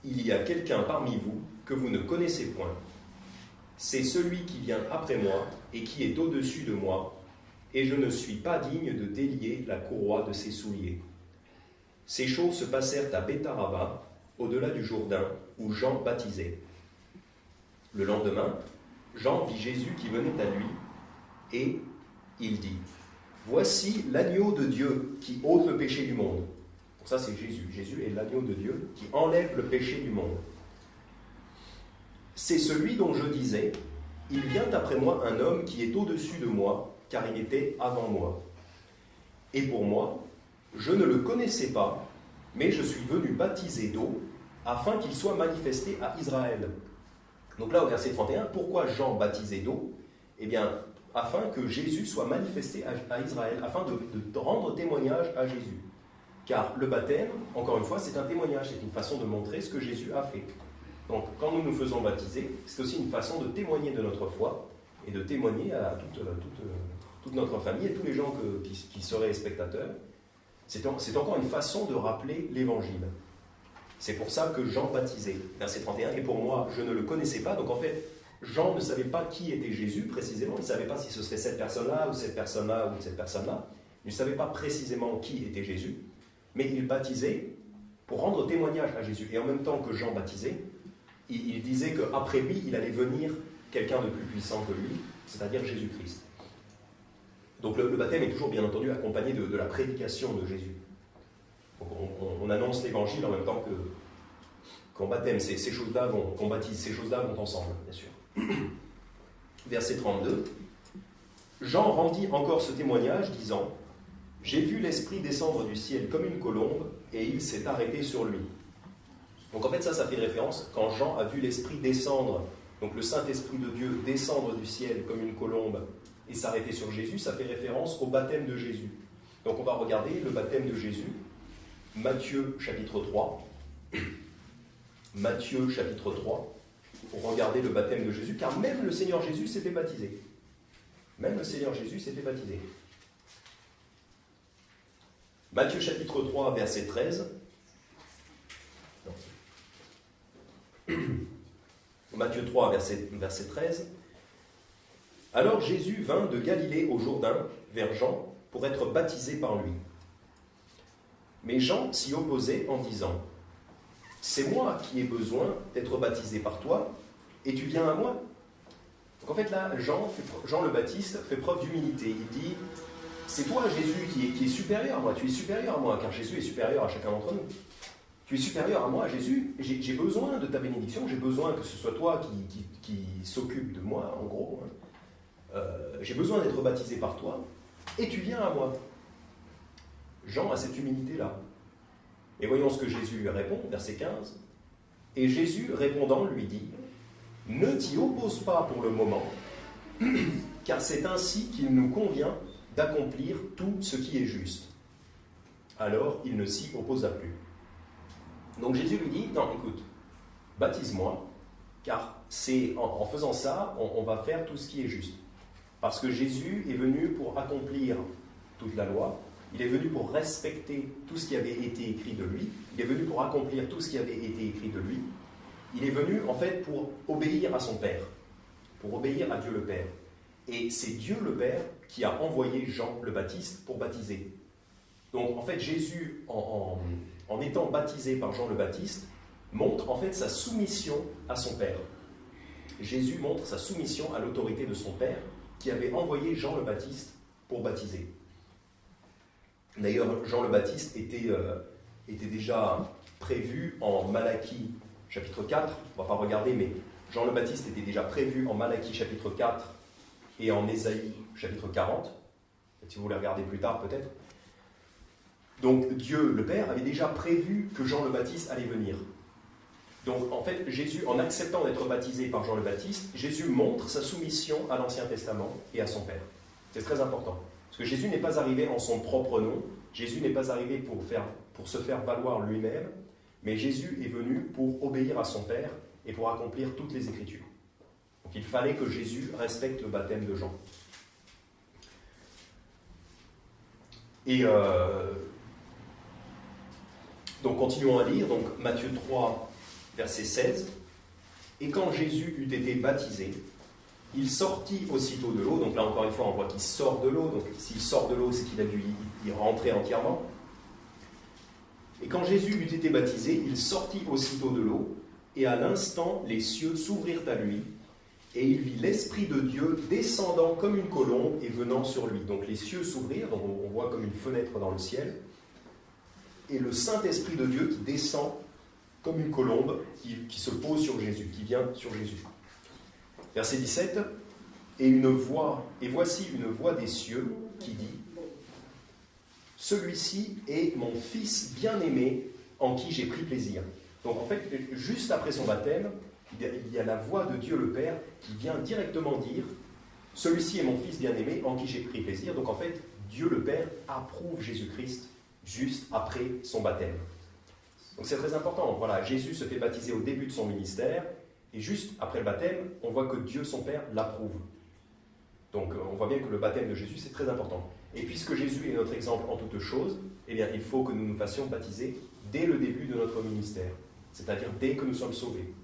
il y a quelqu'un parmi vous que vous ne connaissez point. C'est celui qui vient après moi et qui est au-dessus de moi, et je ne suis pas digne de délier la courroie de ses souliers. » Ces choses se passèrent à Betharaba, au-delà du Jourdain, où Jean baptisait. Le lendemain, Jean vit Jésus qui venait à lui, et il dit, « Voici l'agneau de Dieu qui ôte le péché du monde. » Donc ça c'est Jésus. Jésus est l'agneau de Dieu qui enlève le péché du monde. « C'est celui dont je disais, il vient après moi un homme qui est au-dessus de moi, car il était avant moi. Et pour moi, je ne le connaissais pas, mais je suis venu baptiser d'eau, afin qu'il soit manifesté à Israël. » Donc là, au verset 31, pourquoi Jean baptisait d'eau ? Eh bien, afin que Jésus soit manifesté à Israël, afin de rendre témoignage à Jésus. Car le baptême, encore une fois, c'est un témoignage, c'est une façon de montrer ce que Jésus a fait. Donc, quand nous nous faisons baptiser, c'est aussi une façon de témoigner de notre foi et de témoigner à toute notre famille et tous les gens qui seraient spectateurs. C'est encore une façon de rappeler l'Évangile. C'est pour ça que Jean baptisait. Verset 31, et pour moi, je ne le connaissais pas. Donc en fait, Jean ne savait pas qui était Jésus précisément. Il ne savait pas si ce serait cette personne-là, ou cette personne-là, ou cette personne-là. Il ne savait pas précisément qui était Jésus. Mais il baptisait pour rendre témoignage à Jésus. Et en même temps que Jean baptisait, il disait qu'après lui, il allait venir quelqu'un de plus puissant que lui, c'est-à-dire Jésus-Christ. Donc le baptême est toujours bien entendu accompagné de la prédication de Jésus. Donc on annonce l'évangile en même temps qu'on baptême. Ces choses-là qu'on baptise, ces choses-là vont ensemble, bien sûr. Verset 32. Jean rendit encore ce témoignage, disant, « J'ai vu l'Esprit descendre du ciel comme une colombe, et il s'est arrêté sur lui. » Donc en fait, ça fait référence, quand Jean a vu l'Esprit descendre, donc le Saint-Esprit de Dieu descendre du ciel comme une colombe, et s'arrêter sur Jésus, ça fait référence au baptême de Jésus. Donc on va regarder le baptême de Jésus, Matthieu chapitre 3. Matthieu chapitre 3, pour regarder le baptême de Jésus, car même le Seigneur Jésus s'est fait baptiser. Même le Seigneur Jésus s'est fait baptiser. Matthieu chapitre 3, verset 13. Matthieu 3, verset 13. Alors Jésus vint de Galilée au Jourdain vers Jean pour être baptisé par lui. Mais Jean s'y opposait en disant, « C'est moi qui ai besoin d'être baptisé par toi, et tu viens à moi ?» Donc en fait là, Jean le Baptiste fait preuve d'humilité. Il dit, « C'est toi Jésus qui est supérieur à moi, tu es supérieur à moi, car Jésus est supérieur à chacun d'entre nous. Tu es supérieur à moi, Jésus, j'ai besoin de ta bénédiction, j'ai besoin que ce soit toi qui s'occupe de moi, en gros. J'ai besoin d'être baptisé par toi, et tu viens à moi. » Jean a cette humilité-là. Et voyons ce que Jésus lui répond, verset 15. « Et Jésus, répondant, lui dit, « Ne t'y oppose pas pour le moment, car c'est ainsi qu'il nous convient d'accomplir tout ce qui est juste. » Alors il ne s'y opposa plus. Donc Jésus lui dit, « Non, écoute, baptise-moi, car c'est en faisant ça, on va faire tout ce qui est juste. » Parce que Jésus est venu pour accomplir toute la loi, il est venu pour respecter tout ce qui avait été écrit de lui, il est venu pour accomplir tout ce qui avait été écrit de lui, il est venu en fait pour obéir à son Père, pour obéir à Dieu le Père. Et c'est Dieu le Père qui a envoyé Jean le Baptiste pour baptiser. Donc en fait Jésus, en étant baptisé par Jean le Baptiste, montre en fait sa soumission à son Père. Jésus montre sa soumission à l'autorité de son Père qui avait envoyé Jean le Baptiste pour baptiser. D'ailleurs, Jean le Baptiste était déjà prévu en Malachie chapitre 4, on ne va pas regarder, mais Jean le Baptiste était déjà prévu en Malachie chapitre 4 et en Ésaïe chapitre 40, si vous voulez regarder plus tard peut-être. Donc Dieu, le Père, avait déjà prévu que Jean le Baptiste allait venir. Donc en fait, Jésus, en acceptant d'être baptisé par Jean le Baptiste, Jésus montre sa soumission à l'Ancien Testament et à son Père. C'est très important. Parce que Jésus n'est pas arrivé en son propre nom, Jésus n'est pas arrivé pour se faire valoir lui-même, mais Jésus est venu pour obéir à son Père et pour accomplir toutes les Écritures. Donc il fallait que Jésus respecte le baptême de Jean. Et donc continuons à lire, donc Matthieu 3, verset 16. « Et quand Jésus eut été baptisé, il sortit aussitôt de l'eau. » Donc là encore une fois, on voit qu'il sort de l'eau. Donc s'il sort de l'eau, c'est qu'il a dû y rentrer entièrement. « Et quand Jésus eut été baptisé, il sortit aussitôt de l'eau, et à l'instant, les cieux s'ouvrirent à lui, et il vit l'Esprit de Dieu descendant comme une colombe et venant sur lui. » Donc les cieux s'ouvrirent, donc on voit comme une fenêtre dans le ciel, et le Saint-Esprit de Dieu qui descend comme une colombe qui se pose sur Jésus, qui vient sur Jésus. Verset 17, « Et voici une voix des cieux qui dit, « Celui-ci est mon Fils bien-aimé en qui j'ai pris plaisir. » Donc en fait, juste après son baptême, il y a la voix de Dieu le Père qui vient directement dire « Celui-ci est mon Fils bien-aimé en qui j'ai pris plaisir. » Donc en fait, Dieu le Père approuve Jésus-Christ juste après son baptême. Donc c'est très important. Voilà, Jésus se fait baptiser au début de son ministère, et juste après le baptême, on voit que Dieu, son Père, l'approuve. Donc on voit bien que le baptême de Jésus, c'est très important. Et puisque Jésus est notre exemple en toutes choses, eh bien, il faut que nous nous fassions baptiser dès le début de notre ministère. C'est-à-dire dès que nous sommes sauvés.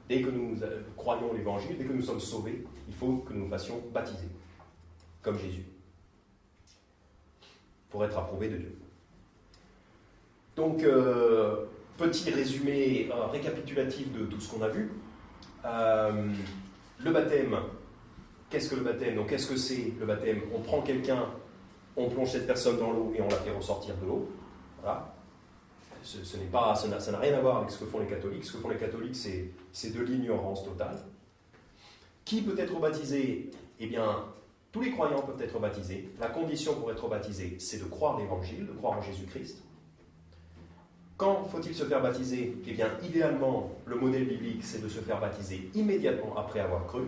Dès que nous croyons l'Évangile, dès que nous sommes sauvés, il faut que nous nous fassions baptiser, comme Jésus, pour être approuvés de Dieu. Donc, petit résumé récapitulatif de tout ce qu'on a vu. Le baptême, qu'est-ce que le baptême? Donc, qu'est-ce que c'est le baptême? On prend quelqu'un, on plonge cette personne dans l'eau et on la fait ressortir de l'eau. Voilà. Ça n'a rien à voir avec ce que font les catholiques. Ce que font les catholiques, c'est de l'ignorance totale. Qui peut être baptisé? Eh bien, tous les croyants peuvent être baptisés. La condition pour être baptisé, c'est de croire l'Évangile, de croire en Jésus-Christ. Quand faut-il se faire baptiser? Eh bien, idéalement, le modèle biblique, c'est de se faire baptiser immédiatement après avoir cru.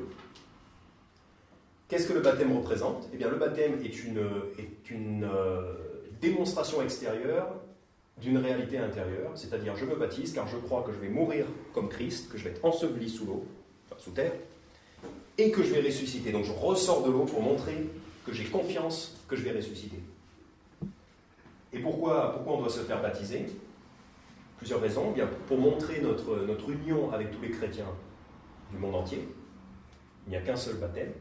Qu'est-ce que le baptême représente? Eh bien, le baptême est une démonstration extérieure d'une réalité intérieure, c'est-à-dire je me baptise car je crois que je vais mourir comme Christ, que je vais être enseveli sous l'eau, enfin sous terre, et que je vais ressusciter. Donc je ressors de l'eau pour montrer que j'ai confiance que je vais ressusciter. Et pourquoi on doit se faire baptiser? Plusieurs raisons. Bien, pour montrer notre union avec tous les chrétiens du monde entier. Il n'y a qu'un seul baptême,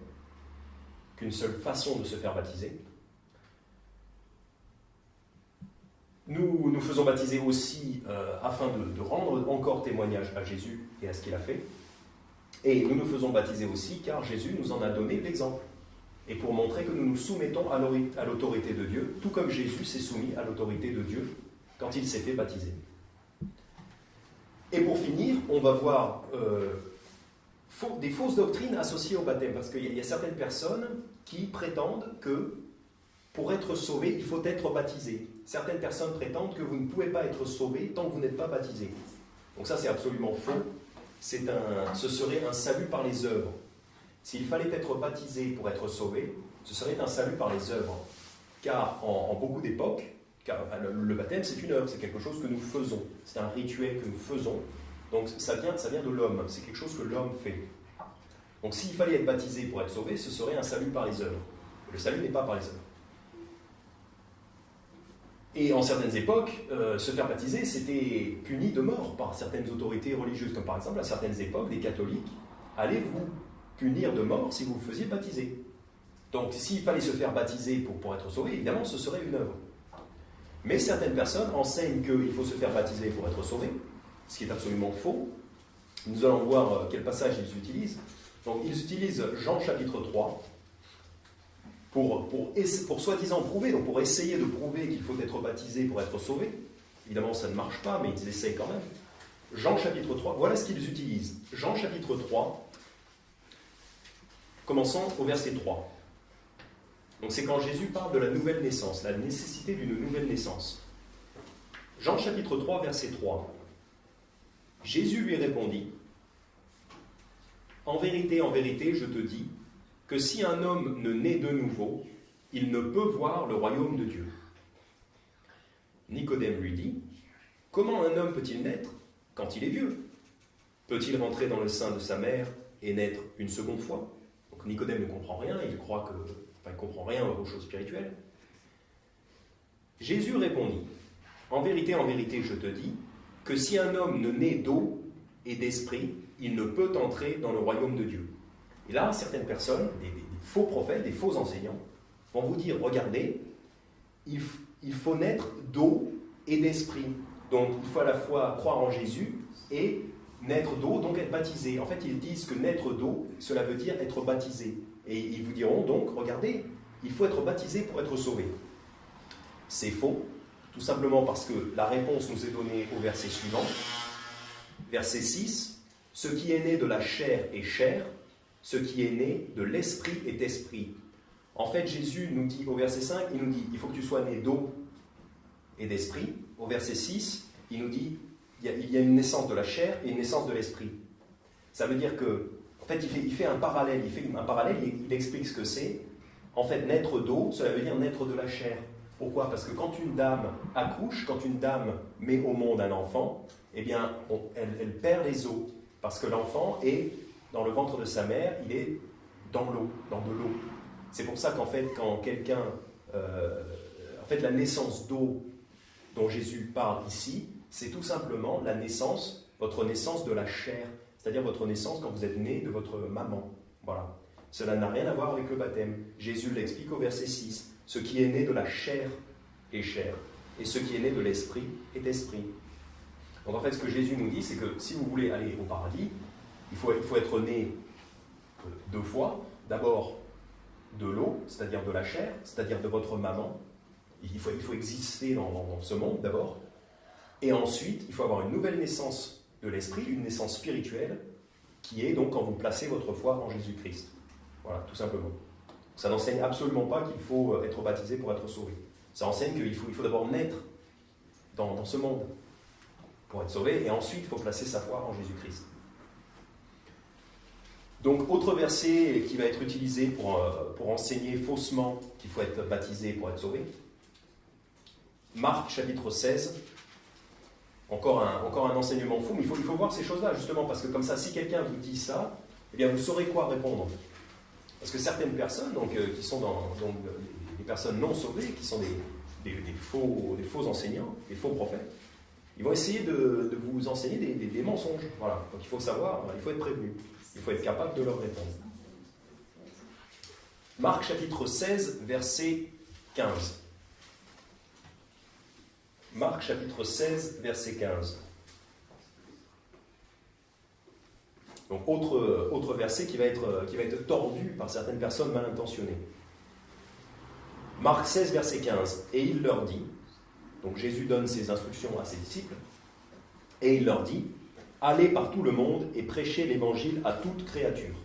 qu'une seule façon de se faire baptiser. Nous nous faisons baptiser aussi afin de rendre encore témoignage à Jésus et à ce qu'il a fait. Et nous nous faisons baptiser aussi car Jésus nous en a donné l'exemple. Et pour montrer que nous nous soumettons à l'autorité de Dieu, tout comme Jésus s'est soumis à l'autorité de Dieu quand il s'est fait baptiser. Et pour finir, on va voir des fausses doctrines associées au baptême, parce qu'il y a certaines personnes qui prétendent que pour être sauvé, il faut être baptisé. Certaines personnes prétendent que vous ne pouvez pas être sauvé tant que vous n'êtes pas baptisé. Donc ça, c'est absolument faux. Ce serait un salut par les œuvres. S'il fallait être baptisé pour être sauvé, ce serait un salut par les œuvres. Car en beaucoup d'époques, le baptême, c'est une œuvre, c'est quelque chose que nous faisons. C'est un rituel que nous faisons. Donc ça vient de l'homme, c'est quelque chose que l'homme fait. Donc s'il fallait être baptisé pour être sauvé, ce serait un salut par les œuvres. Le salut n'est pas par les œuvres. Et en certaines époques, se faire baptiser, c'était puni de mort par certaines autorités religieuses, comme par exemple à certaines époques, les catholiques allaient vous punir de mort si vous vous faisiez baptiser. Donc s'il fallait se faire baptiser pour être sauvé, évidemment, ce serait une œuvre. Mais certaines personnes enseignent qu'il faut se faire baptiser pour être sauvé, ce qui est absolument faux. Nous allons voir quel passage ils utilisent. Donc ils utilisent Jean chapitre 3 pour soi-disant prouver, donc pour essayer de prouver qu'il faut être baptisé pour être sauvé. Évidemment, ça ne marche pas, mais ils essayent quand même. Jean chapitre 3, voilà ce qu'ils utilisent. Jean chapitre 3, commençons au verset 3. Donc c'est quand Jésus parle de la nouvelle naissance, la nécessité d'une nouvelle naissance. Jean chapitre 3, verset 3. Jésus lui répondit, « En vérité, je te dis, que si un homme ne naît de nouveau, il ne peut voir le royaume de Dieu. » Nicodème lui dit, « Comment un homme peut-il naître quand il est vieux? Peut-il rentrer dans le sein de sa mère et naître une seconde fois ?» Donc Nicodème ne comprend rien, il ne comprend rien aux choses spirituelles. Jésus répondit, « En vérité, je te dis, que si un homme ne naît d'eau et d'esprit, il ne peut entrer dans le royaume de Dieu. » Et là, certaines personnes, des faux prophètes, des faux enseignants, vont vous dire, regardez, il faut naître d'eau et d'esprit. Donc il faut à la fois croire en Jésus et naître d'eau, donc être baptisé. En fait, ils disent que naître d'eau, cela veut dire être baptisé. Et ils vous diront donc, regardez, il faut être baptisé pour être sauvé. C'est faux, tout simplement parce que la réponse nous est donnée au verset suivant. Verset 6, « Ce qui est né de la chair est chair, ce qui est né de l'esprit est esprit. » En fait, Jésus nous dit, au verset 5, il nous dit, il faut que tu sois né d'eau et d'esprit. Au verset 6, il nous dit, il y a une naissance de la chair et une naissance de l'esprit. Ça veut dire que, en fait, il fait un parallèle, il explique ce que c'est. En fait, naître d'eau, cela veut dire naître de la chair. Pourquoi? Parce que quand une dame accouche, quand une dame met au monde un enfant, eh bien, elle perd les os. Parce que l'enfant est dans le ventre de sa mère, il est dans l'eau, dans de l'eau. C'est pour ça qu'en fait, quand quelqu'un... en fait, la naissance d'eau dont Jésus parle ici, c'est tout simplement la naissance, votre naissance de la chair, c'est-à-dire votre naissance quand vous êtes né de votre maman. Voilà. Cela n'a rien à voir avec le baptême. Jésus l'explique au verset 6. Ce qui est né de la chair est chair, et ce qui est né de l'esprit est esprit. Donc en fait, ce que Jésus nous dit, c'est que si vous voulez aller au paradis, il faut être né deux fois. D'abord de l'eau, c'est-à-dire de la chair, c'est-à-dire de votre maman. Il faut exister dans ce monde d'abord. Et ensuite, il faut avoir une nouvelle naissance de l'esprit, une naissance spirituelle, qui est donc quand vous placez votre foi en Jésus-Christ. Voilà, tout simplement. Ça n'enseigne absolument pas qu'il faut être baptisé pour être sauvé. Ça enseigne qu'il faut d'abord naître dans ce monde pour être sauvé, et ensuite il faut placer sa foi en Jésus-Christ. Donc, autre verset qui va être utilisé pour enseigner faussement qu'il faut être baptisé pour être sauvé. Marc chapitre 16. Encore un enseignement faux, mais il faut voir ces choses-là, justement, parce que comme ça, si quelqu'un vous dit ça, eh bien vous saurez quoi répondre. Parce que certaines personnes, qui sont des personnes non sauvées, qui sont des faux enseignants, des faux prophètes, ils vont essayer de vous enseigner des mensonges. Voilà. Donc il faut savoir, il faut être prévenu. Il faut être capable de leur répondre. Marc chapitre 16, verset 15. Marc chapitre 16, verset 15. Donc autre verset qui va être tordu par certaines personnes mal intentionnées. Marc 16, verset 15. Et il leur dit, donc Jésus donne ses instructions à ses disciples, et il leur dit, allez par tout le monde et prêchez l'évangile à toute créature.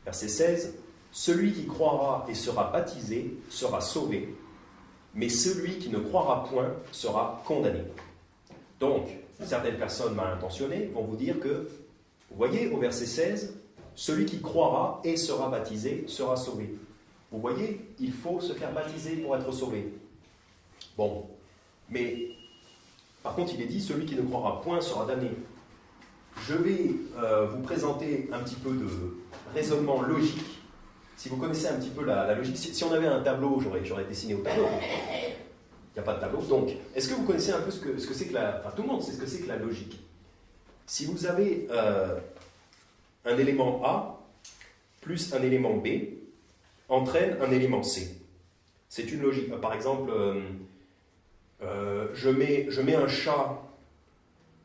Verset 16. Celui qui croira et sera baptisé sera sauvé, mais celui qui ne croira point sera condamné. Donc, certaines personnes mal intentionnées vont vous dire que, vous voyez, au verset 16, celui qui croira et sera baptisé sera sauvé. Vous voyez, il faut se faire baptiser pour être sauvé. Bon, mais par contre, il est dit, celui qui ne croira point sera damné. Je vais vous présenter un petit peu de raisonnement logique. Si vous connaissez un petit peu la logique, si on avait un tableau, j'aurais dessiné au tableau. Il n'y a pas de tableau. Donc, est-ce que vous connaissez un peu ce que c'est que Enfin, tout le monde sait ce que c'est que la logique. Si vous avez un élément A plus un élément B, entraîne un élément C. C'est une logique. Par exemple, je mets un chat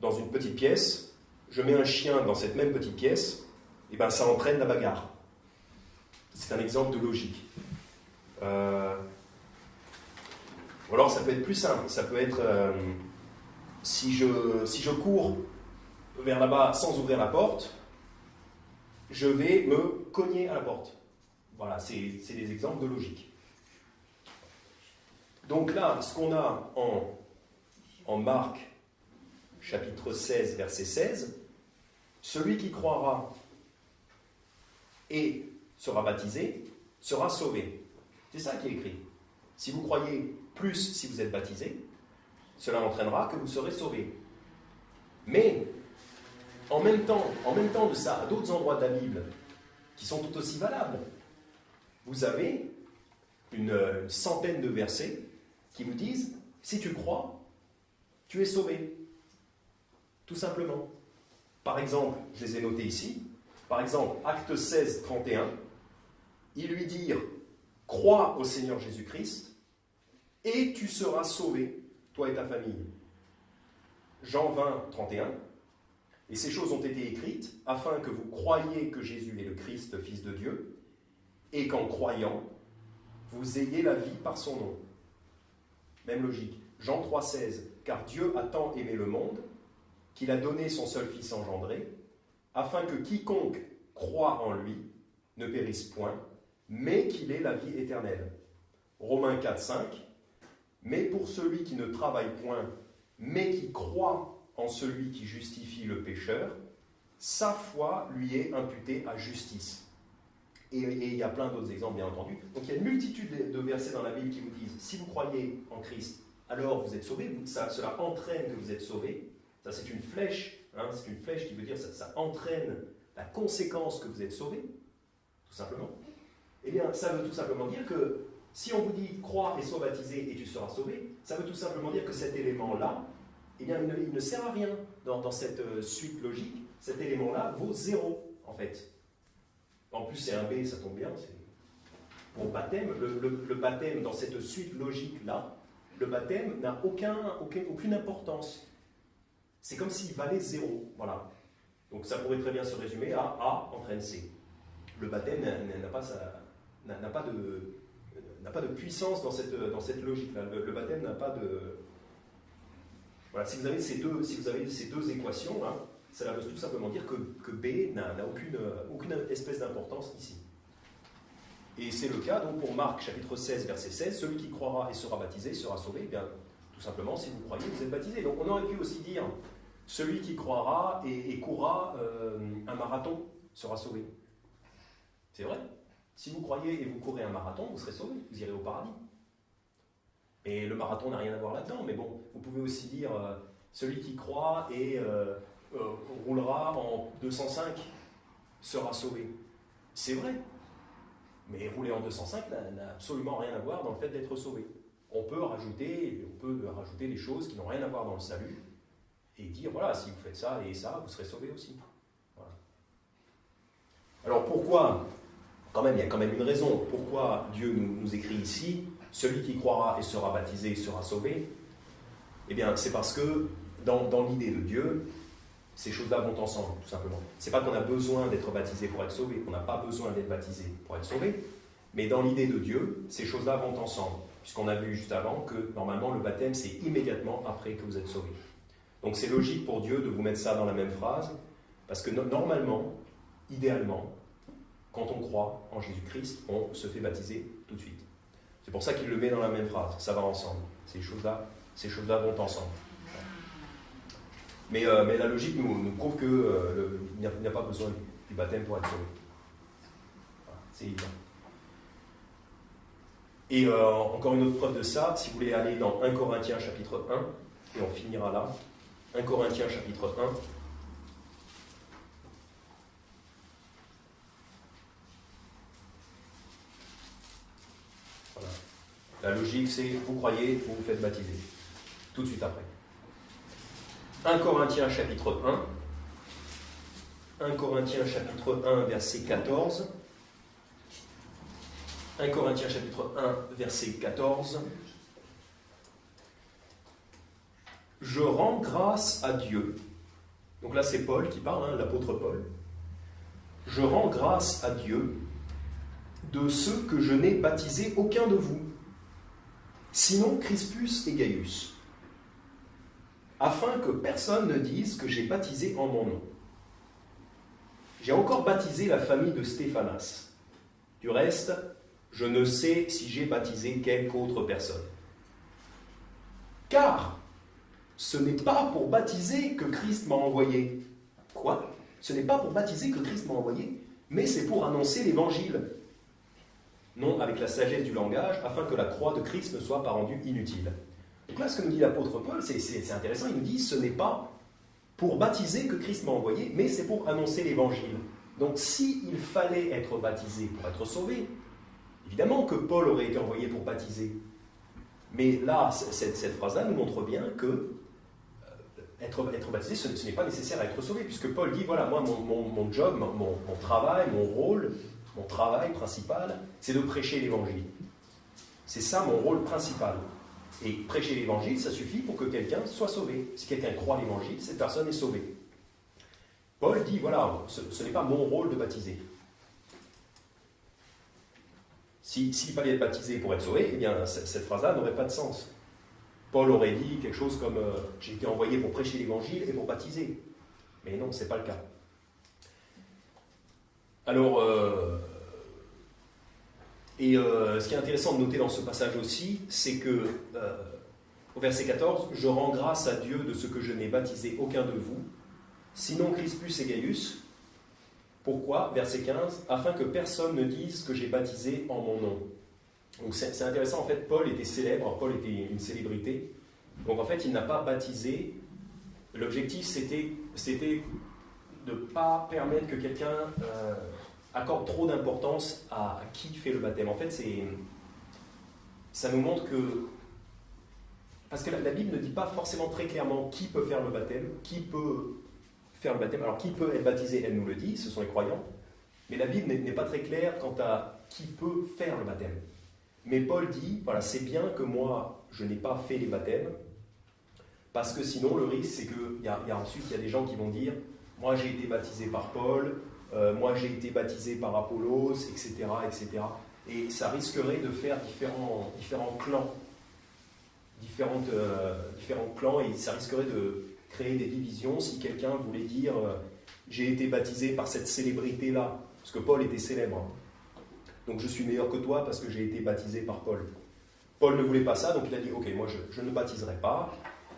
dans une petite pièce, je mets un chien dans cette même petite pièce, et ben ça entraîne la bagarre. C'est un exemple de logique. Ou alors ça peut être plus simple, ça peut être si je cours vers là-bas sans ouvrir la porte, je vais me cogner à la porte. Voilà, c'est des exemples de logique. Donc là, ce qu'on a en Marc, chapitre 16, verset 16, celui qui croira et sera baptisé sera sauvé. C'est ça qui est écrit. Si vous croyez plus si vous êtes baptisé, cela entraînera que vous serez sauvés. Mais, en même temps de ça, à d'autres endroits de la Bible, qui sont tout aussi valables, vous avez une centaine de versets qui vous disent, si tu crois, tu es sauvé. Tout simplement. Par exemple, je les ai notés ici, par exemple, Acte 16, 31, ils lui dirent, crois au Seigneur Jésus-Christ, et tu seras sauvé, toi et ta famille. Jean 20, 31, et ces choses ont été écrites afin que vous croyiez que Jésus est le Christ, le Fils de Dieu, et qu'en croyant, vous ayez la vie par son nom. Même logique. Jean 3, 16, car Dieu a tant aimé le monde qu'il a donné son seul Fils engendré, afin que quiconque croit en lui ne périsse point, mais qu'il ait la vie éternelle. Romains 4, 5, mais pour celui qui ne travaille point, mais qui croit en celui qui justifie le pécheur, sa foi lui est imputée à justice. Et il y a plein d'autres exemples, bien entendu. Donc il y a une multitude de versets dans la Bible qui vous disent, si vous croyez en Christ, alors vous êtes sauvés. Cela entraîne que vous êtes sauvés. Ça, c'est une flèche. C'est une flèche qui veut dire ça entraîne la conséquence que vous êtes sauvés, tout simplement. Eh bien, ça veut tout simplement dire que si on vous dit crois et sois baptisé et tu seras sauvé, ça veut tout simplement dire que cet élément-là, eh bien, il ne sert à rien dans cette suite logique. Cet élément-là vaut 0, en fait. En plus, c'est un B, ça tombe bien. Pour baptême, le baptême, dans cette suite logique-là, le baptême n'a aucune importance. C'est comme s'il valait 0. Voilà. Donc ça pourrait très bien se résumer à A entraîne C. Le baptême n'a pas de puissance dans cette logique-là. Le baptême n'a pas de... Voilà, si vous avez ces deux équations, ça veut tout simplement dire que B n'a aucune espèce d'importance ici. Et c'est le cas donc pour Marc chapitre 16, verset 16, celui qui croira et sera baptisé sera sauvé. Eh bien, tout simplement, si vous croyez, vous êtes baptisé. Donc on aurait pu aussi dire, celui qui croira et courra un marathon sera sauvé. C'est vrai. Si vous croyez et vous courez un marathon, vous serez sauvé, vous irez au paradis. Et le marathon n'a rien à voir là-dedans, mais bon, vous pouvez aussi dire, celui qui croit et roulera en 205 sera sauvé. C'est vrai. Mais rouler en 205 n'a absolument rien à voir dans le fait d'être sauvé. On peut rajouter des choses qui n'ont rien à voir dans le salut et dire, voilà, si vous faites ça et ça, vous serez sauvé aussi. Voilà. Alors pourquoi, il y a quand même une raison, pourquoi Dieu nous écrit ici, celui qui croira et sera baptisé sera sauvé. Eh bien, c'est parce que dans l'idée de Dieu, ces choses-là vont ensemble, tout simplement. C'est pas qu'on a besoin d'être baptisé pour être sauvé, qu'on n'a pas besoin d'être baptisé pour être sauvé, mais dans l'idée de Dieu, ces choses-là vont ensemble, puisqu'on a vu juste avant que, normalement, le baptême, c'est immédiatement après que vous êtes sauvé. Donc c'est logique pour Dieu de vous mettre ça dans la même phrase, parce que normalement, idéalement, quand on croit en Jésus-Christ, on se fait baptiser tout de suite. C'est pour ça qu'il le met dans la même phrase, ça va ensemble. Ces choses-là vont ensemble. Mais la logique nous prouve qu'il n'y a pas besoin du baptême pour être sauvé. Voilà, c'est évident. Et encore une autre preuve de ça, si vous voulez aller dans 1 Corinthiens chapitre 1, et on finira là. 1 Corinthiens chapitre 1. Voilà. La logique, c'est vous croyez, vous vous faites baptiser. Tout de suite après. 1 Corinthiens chapitre 1. 1 Corinthiens chapitre 1, verset 14. 1 Corinthiens chapitre 1, verset 14. Je rends grâce à Dieu Donc là, c'est Paul qui parle, hein, l'apôtre Paul. Je rends grâce à Dieu de ceux que je n'ai baptisé aucun de vous, sinon Crispus et Gaius, afin que personne ne dise que j'ai baptisé en mon nom. J'ai encore baptisé la famille de Stéphanas. Du reste, je ne sais si j'ai baptisé quelque autre personne. Car ce n'est pas pour baptiser que Christ m'a envoyé. Quoi ? Ce n'est pas pour baptiser que Christ m'a envoyé, mais c'est pour annoncer l'évangile. Non avec la sagesse du langage, afin que la croix de Christ ne soit pas rendue inutile. Donc là, ce que nous dit l'apôtre Paul, c'est intéressant. Il nous dit, ce n'est pas pour baptiser que Christ m'a envoyé, mais c'est pour annoncer l'évangile. Donc s'il fallait être baptisé pour être sauvé, évidemment que Paul aurait été envoyé pour baptiser. Mais là, cette phrase-là nous montre bien que être baptisé, ce n'est pas nécessaire à être sauvé, puisque Paul dit, voilà, moi, mon job, mon travail, mon rôle, mon travail principal, c'est de prêcher l'évangile. C'est ça mon rôle principal. Et prêcher l'évangile, ça suffit pour que quelqu'un soit sauvé. Si quelqu'un croit l'évangile, cette personne est sauvée. Paul dit, voilà, ce n'est pas mon rôle de baptiser. S'il fallait être baptisé pour être sauvé, eh bien, cette phrase-là n'aurait pas de sens. Paul aurait dit quelque chose comme « j'ai été envoyé pour prêcher l'évangile et pour baptiser ». Mais non, ce n'est pas le cas. Alors, ce qui est intéressant de noter dans ce passage aussi, c'est que, au verset 14, « Je rends grâce à Dieu de ce que je n'ai baptisé aucun de vous, sinon Crispus et Gaius. » Pourquoi ? Verset 15, « Afin que personne ne dise que j'ai baptisé en mon nom. » Donc c'est intéressant, en fait, Paul était célèbre, alors Paul était une célébrité, donc en fait il n'a pas baptisé, l'objectif c'était de ne pas permettre que quelqu'un accorde trop d'importance à qui fait le baptême. En fait, ça nous montre que, parce que la Bible ne dit pas forcément très clairement qui peut faire le baptême, qui peut faire le baptême, alors qui peut être baptisé, elle nous le dit, ce sont les croyants, mais la Bible n'est pas très claire quant à qui peut faire le baptême. Mais Paul dit, voilà, c'est bien que moi, je n'ai pas fait les baptêmes, parce que sinon, le risque, c'est qu'ensuite, il y a des gens qui vont dire, moi, j'ai été baptisé par Paul, moi, j'ai été baptisé par Apollos, etc., etc. Et ça risquerait de faire différents clans, différents clans, et ça risquerait de créer des divisions si quelqu'un voulait dire, j'ai été baptisé par cette célébrité-là, parce que Paul était célèbre. Donc je suis meilleur que toi parce que j'ai été baptisé par Paul. Paul ne voulait pas ça, donc il a dit, ok, moi je ne baptiserai pas.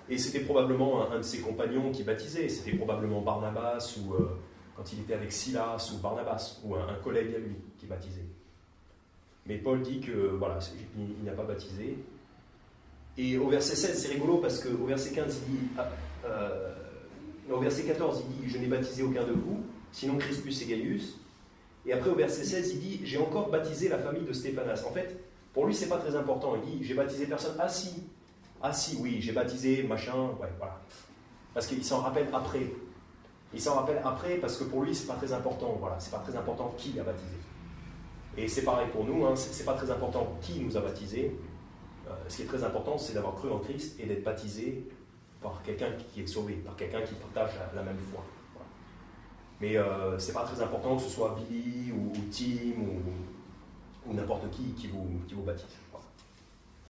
Et c'était probablement un de ses compagnons qui baptisait, c'était probablement Barnabas, ou quand il était avec Silas, ou Barnabas, ou un collègue à lui qui baptisait. Mais Paul dit que, voilà, il n'a pas baptisé. Et au verset 16, c'est rigolo parce qu'au verset 15, il dit, au verset 14, il dit, je n'ai baptisé aucun de vous, sinon Crispus et Gaius. Et après, au verset 16, il dit « J'ai encore baptisé la famille de Stéphanas ». En fait, pour lui, c'est pas très important. Il dit « J'ai baptisé personne. » Ah si, oui, j'ai baptisé, machin, ouais, voilà. Parce qu'il s'en rappelle après. Il s'en rappelle après parce que pour lui, c'est pas très important. Voilà, c'est pas très important qui a baptisé. Et c'est pareil pour nous, hein, c'est pas très important qui nous a baptisés. Ce qui est très important, c'est d'avoir cru en Christ et d'être baptisé par quelqu'un qui est sauvé, par quelqu'un qui partage la même foi. Mais c'est pas très important que ce soit Billy ou Tim ou n'importe qui vous baptise.